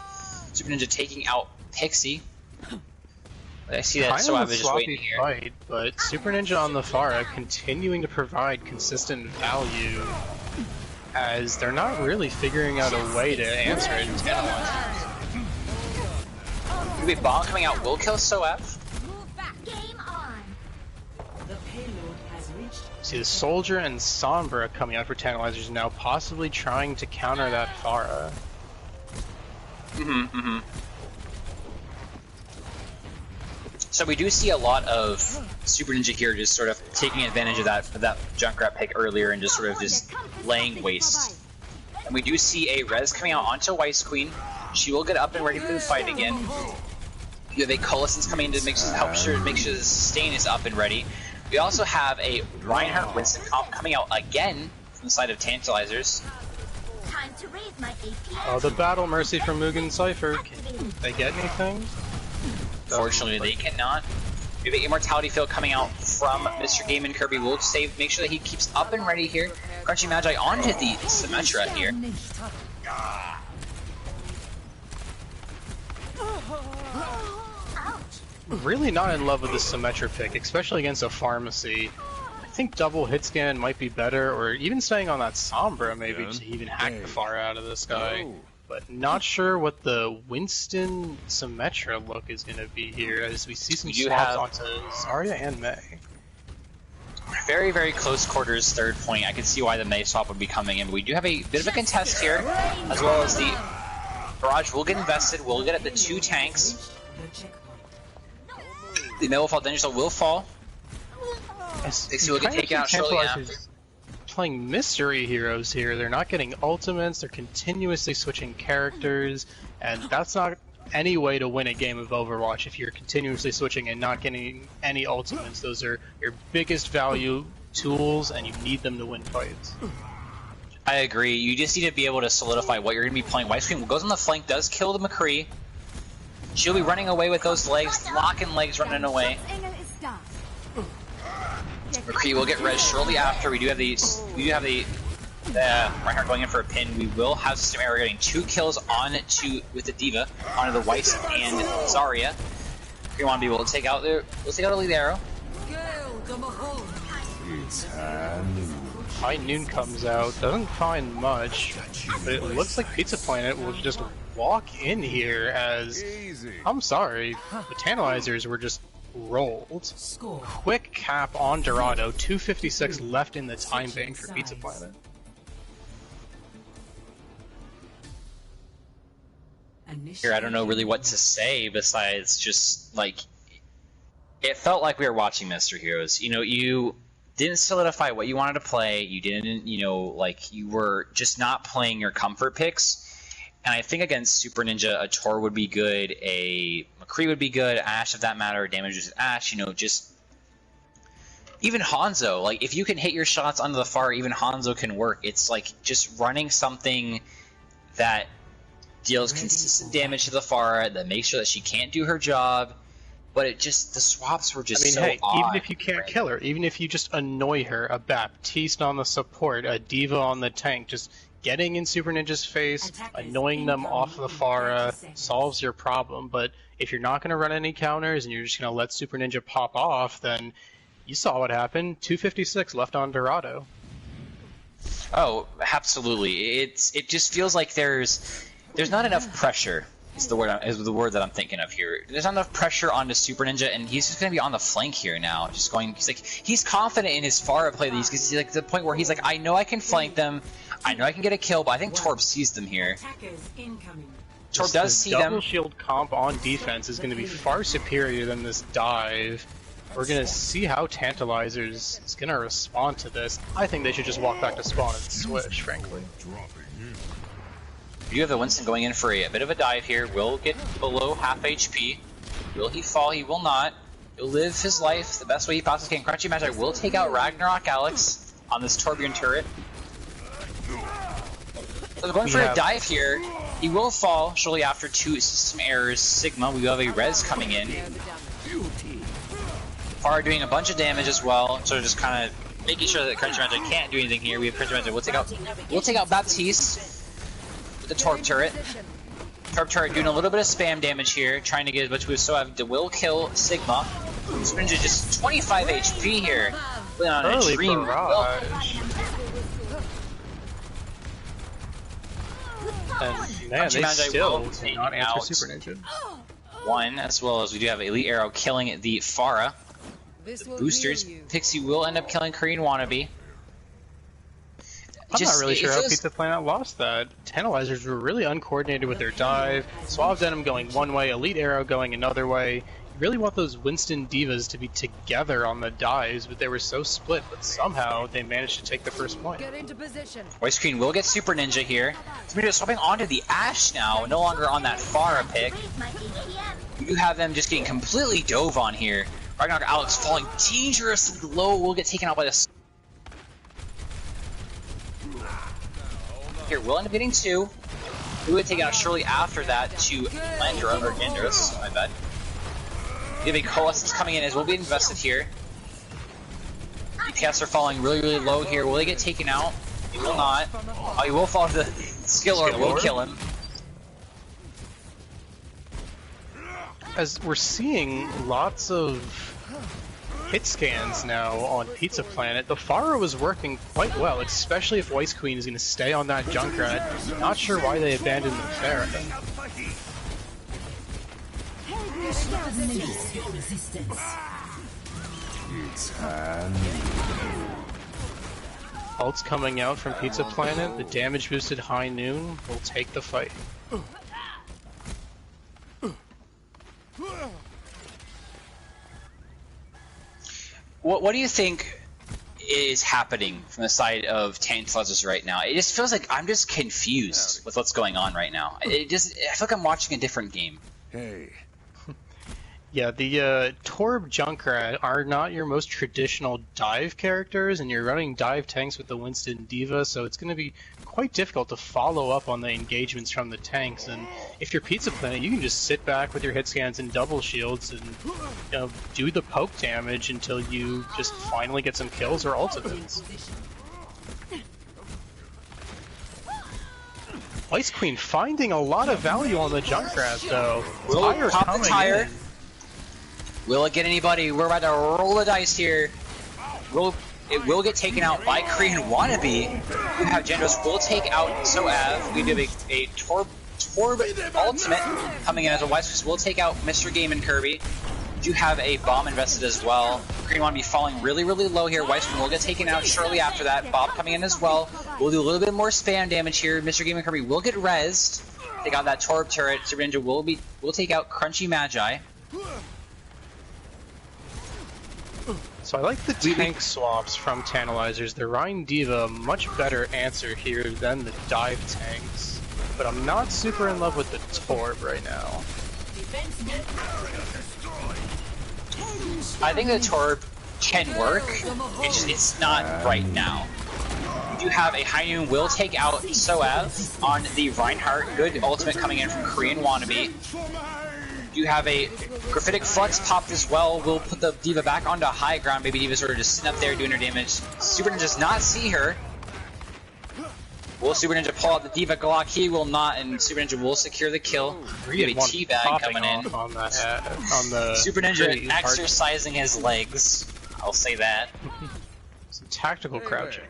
Super Ninja taking out Pixie. I see that Soab is just waiting here. Fight, but Super Ninja on the Pharah continuing to provide consistent value as they're not really figuring out a way to answer it. Wait, bomb coming out will kill Soab. Game on. See the Soldier and Sombra coming out for Tantalizers now, possibly trying to counter that Pharah. So we do see a lot of Super Ninja here just sort of taking advantage of that Junkrat pick earlier and just sort of just laying waste. And we do see a res coming out onto Weiss Queen. She will get up and ready for the fight again. You have a Coalescence coming in to make sure the sustain is up and ready. We also have a Reinhardt Winston comp coming out again from the side of Tantalizers. Time to raise my APM. Oh, the Battle Mercy from Mugen Cypher. Can they get anything? Unfortunately, they cannot. We have an Immortality Field coming out from Mr. Game and Kirby. We'll save, make sure that he keeps up and ready here. Crunchy Magi onto the Symmetra here. Really not in love with the Symmetra pick, especially against a Pharmacy. I think double hit scan might be better, or even staying on that Sombra maybe to even hack the far out of this guy. But not sure what the Winston Symmetra look is going to be here, as we see some swaps onto Zarya and Mei. Very, very close quarters, third point. I can see why the Mei swap would be coming in. But we do have a bit of a contest here, as well as the Barrage will get invested. We'll get at the 2 tanks. The Mei will fall, Danger will fall. Dixie will get taken out shortly after. Playing mystery heroes here. They're not getting ultimates, they're continuously switching characters, and that's not any way to win a game of Overwatch if you're continuously switching and not getting any ultimates. Those are your biggest value tools, and you need them to win fights. I agree. You just need to be able to solidify what you're going to be playing. Weiss Queen goes on the flank, does kill the McCree. She'll be running away with those legs, locking legs, running away. McCree will get res shortly after. We do have the Reinhardt going in for a pin. We will have System Error getting 2 kills with the D.Va onto the Weiss and Zarya. We want to be able to take out a lead arrow. High Noon comes out, doesn't find much, but it looks like Pizza Planet will just walk in here as, I'm sorry, the Tantalizers were just rolled. Quick cap on Dorado, 256 left in the time bank for Pizza Planet. Here, I don't know really what to say besides just, like, it felt like we were watching Mr. Heroes. You know, you didn't solidify what you wanted to play, you didn't, you know, like, you were just not playing your comfort picks. And I think against Super Ninja, a Tor would be good, a McCree would be good, Ashe if that matter, damages Ashe, you know, just even Hanzo, like if you can hit your shots onto the far, even Hanzo can work. It's like just running something that deals consistent damage to the far, that makes sure that she can't do her job. But it just, the swaps were just so odd. Even if you can't kill her, even if you just annoy her, a Baptiste on the support, a D.Va on the tank, just getting in Super Ninja's face, annoying them off the Pharah, solves your problem. But if you're not going to run any counters and you're just going to let Super Ninja pop off, then you saw what happened. 256 left on Dorado. Oh, absolutely. It just feels like there's not enough pressure. Is the word that I'm thinking of here. There's not enough pressure onto Super Ninja, and he's just going to be on the flank here now. Just going, he's confident in his Pharah play. He's like to the point where he's like, I know I can flank them, I know I can get a kill, but I think Torb sees them here. Torb does see them. Double shield comp on defense is going to be far superior than this dive. We're going to see how Tantalizers is going to respond to this. I think they should just walk back to spawn and switch, frankly. You have the Winston going in for a bit of a dive here. Will get below half HP. Will he fall? He will not. He'll live his life the best way he possibly can. Crunchy Magic will take out Ragnarok Alex on this Torbjorn turret. So they're going for a dive here. He will fall shortly after 2 system errors. Sigma, we have a res coming in. Far doing a bunch of damage as well. So just kind of making sure that Crunchy Magic can't do anything here. We have Crunchy Magic. We'll take out Baptiste. The Torb turret. Torp turret doing a little bit of spam damage here, trying to get as much boost. So have will kill Sigma. Super Ninja just 25 HP here. On a Early dream. barrage. And man, they still do not answer Super Ninja. One, as well as we do have Elite Arrow killing the Pharah. Boosters. Pixie will end up killing Korean Wannabe. I'm not really sure how Pizza Planet lost that. Tantalizers were really uncoordinated with their dive. Suave Denim going one way, Elite Arrow going another way. You really want those Winston Divas to be together on the dives, but they were so split, but somehow they managed to take the first point. Get into position. White Screen will get Super Ninja here. Super Ninja swapping onto the Ashe now, no longer on that Pharah pick. You have them just getting completely dove on here. Ragnarok Alex falling dangerously low, will get taken out by the... Here, we'll end up getting two. We would take out shortly after that to Landra, or Andros, my bad. We have a Coalescence coming in as we'll be invested here. DPS are falling really, really low here. Will they get taken out? He will not. Oh, he will fall to the Skill Orb, will kill him. As we're seeing lots of hit scans now on Pizza Planet, the Pharah was working quite well, especially if Weiss Queen is going to stay on that Junkrat. Not sure why they abandoned the Pharah. Ults coming out from Pizza Planet, the damage boosted High Noon will take the fight. What do you think is happening from the side of Tantalizers right now? It just feels like I'm just confused with what's going on right now. I feel like I'm watching a different game. Hey. Yeah, the Torb Junkrat are not your most traditional dive characters, and you're running dive tanks with the Winston Diva, so it's going to be quite difficult to follow up on the engagements from the tanks. And if you're Pizza Planet, you can just sit back with your hit scans and double shields and do the poke damage until you just finally get some kills or ultimates. Ice Queen finding a lot of value on the Junkrat, though. Will pop the tire. Will it get anybody? We're about to roll the dice here. It will get taken out by Korean Wannabe. We have Jandros will take out Soav. We do a Torb ultimate coming in as a Weiss will take out Mr. Game and Kirby. We do have a bomb invested as well. Korean Wannabe falling really, really low here. Weiss will get taken out shortly after that. Bob coming in as well. We'll do a little bit more spam damage here. Mr. Game and Kirby will get rezzed. Take out that Torb turret. Super Ninja will take out Crunchy Magi. So I like the tank swaps from Tantalizers. The Rhine Diva, much better answer here than the dive tanks. But I'm not super in love with the Torb right now. I think the Torb can work, it's not right now. We do have a High Noon will take out Soav on the Reinhardt. Good ultimate coming in from Korean Wannabe. You have a Graphitic Flux popped as well. We'll put the Diva back onto high ground. Baby Diva sort of just sitting up there doing her damage. Super Ninja does not see her. Will Super Ninja pull out the Diva Glock? He will not, and Super Ninja will secure the kill. We have a teabag coming in. On the Super Ninja exercising his legs. I'll say that. Some tactical crouching.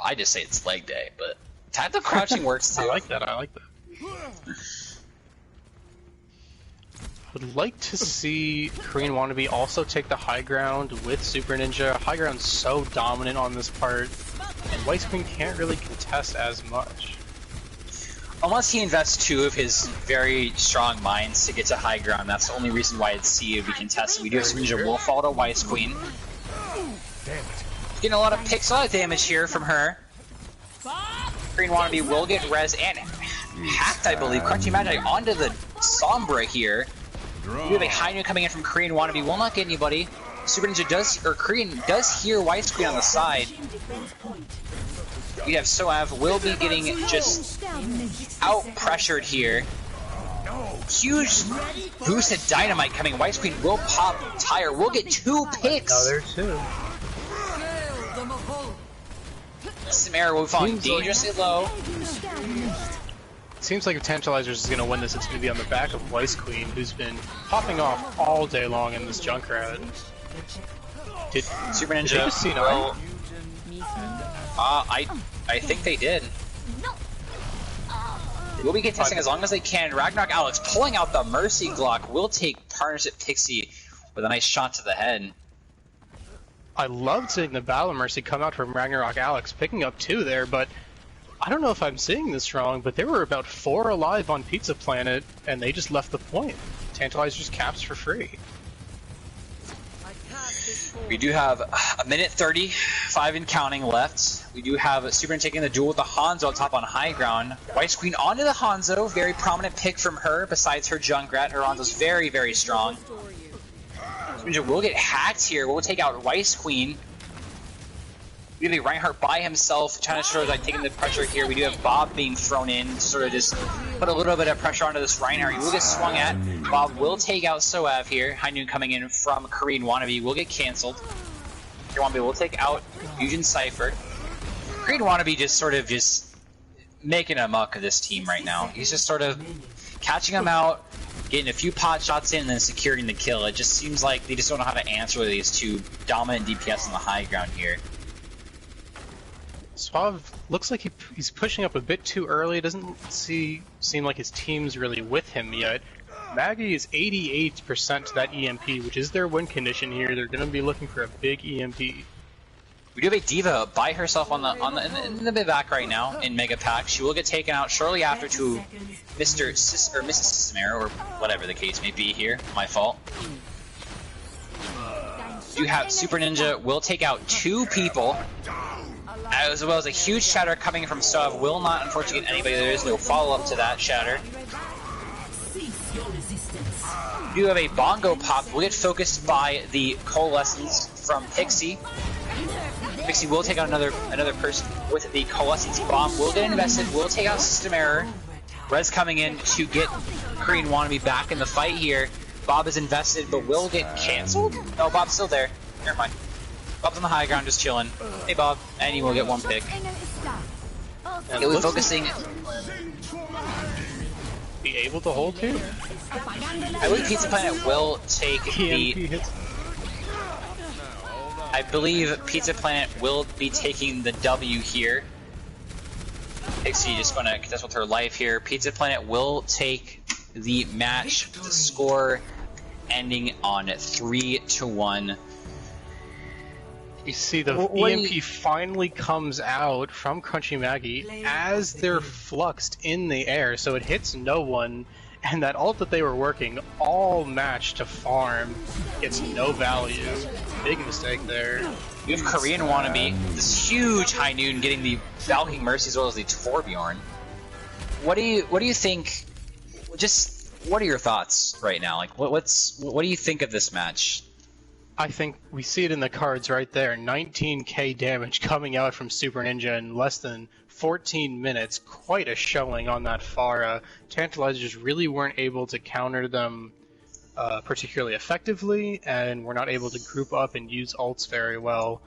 I just say it's leg day, but tactical crouching works too. I like that. Would like to see Korean Wannabe also take the high ground with Super Ninja. High ground's so dominant on this part, and Weiss Queen can't really contest as much. Unless he invests two of his very strong mines to get to high ground, that's the only reason why it's C would be contested. We do have Super Ninja will fall to Weiss Queen. Getting a lot of picks, a lot of damage here from her. Korean Wannabe will get res and hacked, I believe. Crunchy Magi onto the Sombra here. We have a High Noon coming in from Korean Wannabe. Will not get anybody. Super Ninja Korean does hear Weiss Queen on the side. We have Soav will be getting just out pressured here. Huge boosted dynamite coming. Weiss Queen will pop tire. We'll get two picks. Another two. Samara will be falling dangerously low. seems like if Tantalizers is going to win this, it's going to be on the back of Weiss Queen, who's been popping off all day long in this Junkrat. Did Super Ninja? Did they just see well, I think they did. We'll be contesting as long as they can. Ragnarok Alex pulling out the Mercy Glock will take partnership Pixie with a nice shot to the head. I loved seeing the Battle Mercy come out from Ragnarok Alex, picking up 2 there, but I don't know if I'm seeing this wrong, but there were about 4 alive on Pizza Planet, and they just left the point. Tantalizers caps for free. We do have a minute 35 and counting left. We do have Super taking the duel with the Hanzo up top on high ground. Weiss Queen onto the Hanzo, very prominent pick from her besides her Junkrat. Her Hanzo's very, very strong. Super will get hacked here. We'll take out Weiss Queen. We have Reinhardt by himself, trying to sort of like taking the pressure here. We do have Bob being thrown in to sort of just put a little bit of pressure onto this Reinhardt. He will get swung at. Bob will take out Soav here. High Noon coming in from Korean Wannabe will get canceled. Korean Wannabe will take out Fusion Cypher. Korean Wannabe just sort of just making a muck of this team right now. He's just sort of catching them out, getting a few pot shots in, and then securing the kill. It just seems like they just don't know how to answer these 2 dominant DPS on the high ground here. Suave looks like he's pushing up a bit too early. It doesn't seem like his team's really with him yet. Maggie is 88% to that EMP, which is their win condition here. They're going to be looking for a big EMP. We do have a D.Va by herself in the mid back right now in Mega Pack. She will get taken out shortly after to Mr. or Mrs. Samara, or whatever the case may be here. My fault. You have Super Ninja will take out 2 people, as well as a huge shatter coming from Sov. Will not unfortunately get anybody. There is no follow-up to that shatter. You do have a bongo pop. Will get focused by the Coalescence from Pixie. Pixie will take out another person with the Coalescence bomb. Will get invested. Will take out System Error. Rez coming in to get Korean Wannabe back in the fight here. Bob is invested, but will get canceled? No, Bob's still there. Never mind. Bob's on the high ground just chilling. Hey Bob, and he will get 1 pick. He'll be focusing. Be able to hold 2? I believe Pizza Planet will take the. I believe Pizza Planet will be taking the W here. Pixie just going to contest with her life here. Pizza Planet will take the match. The score ending on 3-1. You see, the EMP finally comes out from Crunchy Maggie as they're fluxed in the air, so it hits no one, and that ult that they were working all match to farm gets no value. Big mistake there. You have Korean Wannabe, this huge High Noon getting the Valkyrie Mercy as well as the Torbjorn. What do you think? Just what are your thoughts right now? Like what do you think of this match? I think we see it in the cards right there. 19k damage coming out from Super Ninja in less than 14 minutes. Quite a showing on that Pharah. Tantalizers really weren't able to counter them particularly effectively, and were not able to group up and use ults very well.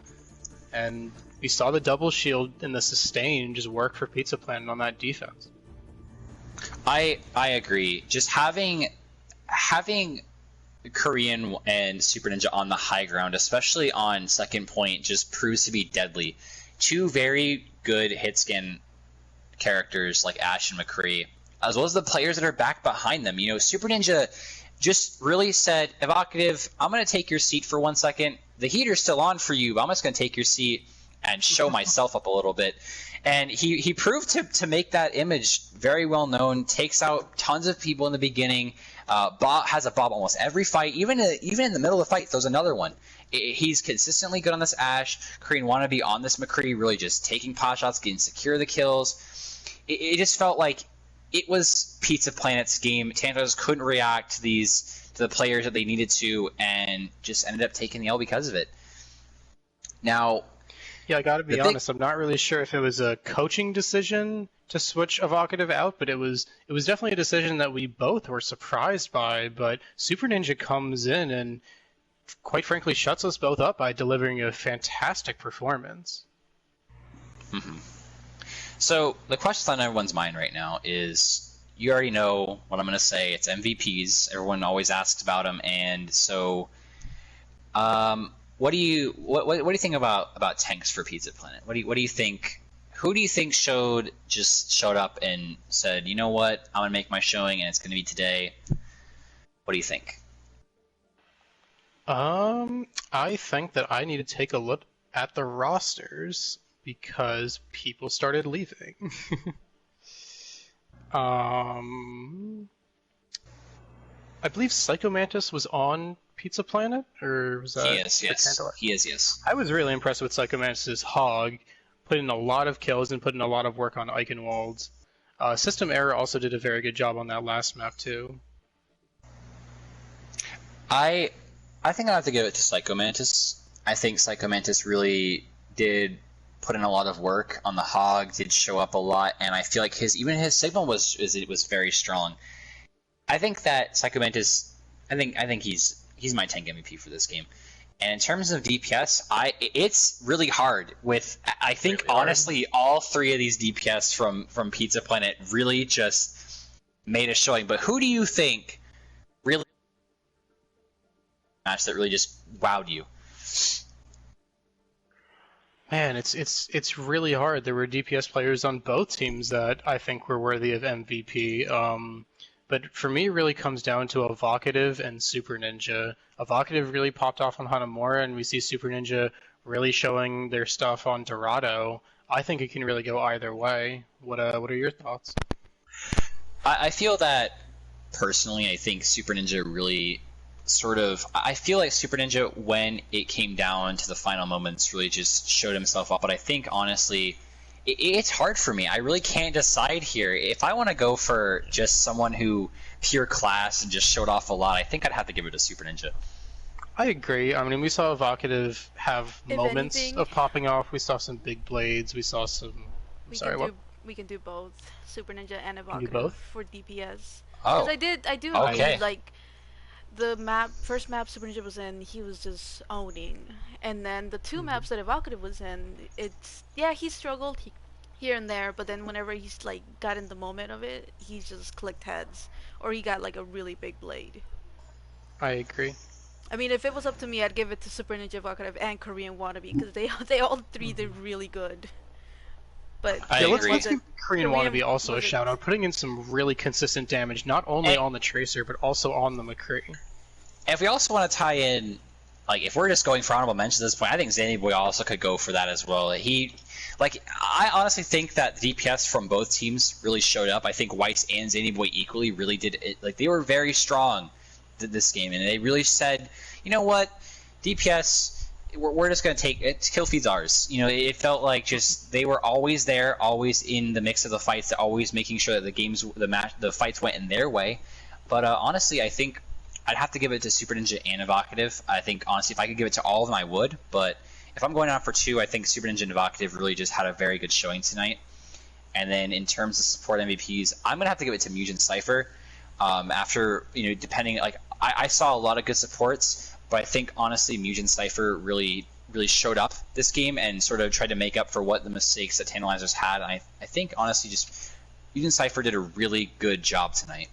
And we saw the double shield and the sustain just work for Pizza Planet on that defense. I agree. Just having Korean and Super Ninja on the high ground, especially on second point, just proves to be deadly. 2 very good hit scan characters like Ashe and McCree, as well as the players that are back behind them. You know, Super Ninja just really said, Evocative, I'm going to take your seat for 1 second. The heater's still on for you, but I'm just going to take your seat and show myself up a little bit. And he proved to make that image very well known, takes out tons of people in the beginning. Bob has a Bob almost every fight, even in the middle of the fight, throws another one. He's consistently good on this Ashe. Korean Wannabe on this McCree, really just taking pot shots, getting secure the kills. It just felt like it was Pizza Planet's game. Tantalizers couldn't react to the players that they needed to, and just ended up taking the L because of it. Now, yeah, I gotta be honest, I'm not really sure if it was a coaching decision to switch Evocative out, but it was definitely a decision that we both were surprised by. But Super Ninja comes in and, quite frankly, shuts us both up by delivering a fantastic performance. Mm-hmm. So the question on everyone's mind right now is, you already know what I'm gonna say. It's MVPs. Everyone always asks about them, and so, what do you think about tanks for Pizza Planet? What do you think? Who do you think showed up and said, you know what, I'm gonna make my showing, and it's gonna be today? What do you think? I think that I need to take a look at the rosters because people started leaving. I believe Psycho Mantis was on Pizza Planet, or was that? He is, yes. He is, yes. I was really impressed with Psycho Mantis' Hog, put in a lot of kills and put in a lot of work on Eichenwald. System Error also did a very good job on that last map too. I think I have to give it to Psycho Mantis. I think Psycho Mantis really did put in a lot of work on the Hog, did show up a lot, and I feel like his signal was very strong. I think that Psycho Mantis, I think he's my tank MVP for this game. And in terms of DPS, it's really hard with, I think really honestly all three of these DPS from Pizza Planet really just made a showing. But who do you think really match that really just wowed you? Man, it's really hard. There were DPS players on both teams that I think were worthy of MVP. But for me, it really comes down to Evocative and Super Ninja. Evocative really popped off on Hanamura, and we see Super Ninja really showing their stuff on Dorado. I think it can really go either way. What are your thoughts? I feel that, personally, I think Super Ninja really I feel like Super Ninja, when it came down to the final moments, really just showed himself up. But I think, honestly, it's hard for me. I really can't decide here. If I want to go for just someone who pure class and just showed off a lot, I think I'd have to give it to Super Ninja. I agree. I mean, we saw Evocative have moments of popping off. We saw some big blades. We saw some... We can do both Super Ninja and do Evocative both? for DPS. Oh. Because I do Okay. agree, like, the first map Super Ninja was in, he was just owning. And then the two maps that Evocative was in, he struggled here and there, but then whenever he's like got in the moment of it, he just clicked heads, or he got like a really big blade. I agree. I mean, if it was up to me, I'd give it to Super Ninja, Evocative, and Korean Wannabe, because they all three did really good. But I agree. Let's give Korean Wannabe also a shout out, putting in some really consistent damage, not only on the Tracer, but also on the McCree. If we also want to tie in, like, if we're just going for honorable mentions at this point, I think Zanny Boy also could go for that as well. I honestly think that the DPS from both teams really showed up. I think Whites and Zanny Boy equally really did it. Like, they were very strong this game, and they really said, you know what, DPS, we're just going to take it. Kill feed's ours. You know, it felt like just they were always there, always in the mix of the fights, always making sure that the fights went in their way. But honestly, I think I'd have to give it to Super Ninja and Evocative. I think, honestly, if I could give it to all of them, I would. But if I'm going out for two, I think Super Ninja and Evocative really just had a very good showing tonight. And then in terms of support MVPs, I'm going to have to give it to Mugen Cypher. After, depending, like, I saw a lot of good supports, but I think, honestly, Mugen Cypher really showed up this game and sort of tried to make up for what the mistakes that Tantalizers had. And I think, honestly, just Mugen Cypher did a really good job tonight.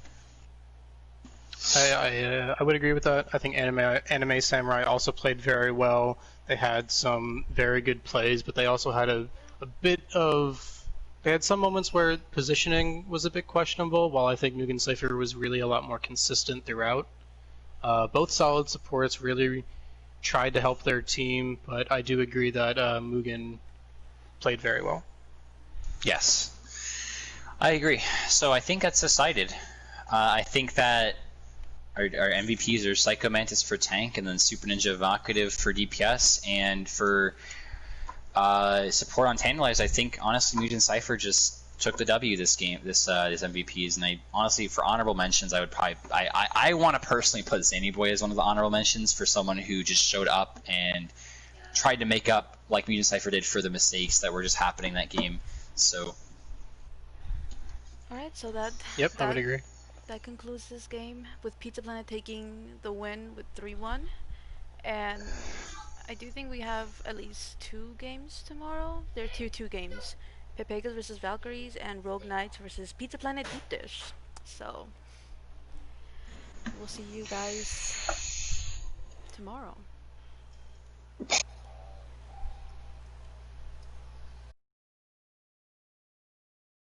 I would agree with that. I think Anime Samurai also played very well. They had some very good plays, but they also had a bit of... They had some moments where positioning was a bit questionable, while I think Mugen Cypher was really a lot more consistent throughout. Both solid supports really tried to help their team, but I do agree that Mugen played very well. Yes, I agree. So I think that's decided. I think that our MVPs are Psycho Mantis for tank, and then Super Ninja Evocative for DPS, and for support on Tantalizers, I think honestly Mugen Cypher just took the W this game, this MVPs, and I honestly, for honorable mentions, I would probably I want to personally put Zanny Boy as one of the honorable mentions for someone who just showed up and tried to make up, like Mugen Cypher did, for the mistakes that were just happening in that game. So. All right, so that. Yep, I would agree. That concludes this game, with Pizza Planet taking the win with 3-1, and I do think we have at least 2 games tomorrow. There are two games: Pepegas versus Valkyries and Rogue Knights versus Pizza Planet Deep Dish. So we'll see you guys tomorrow.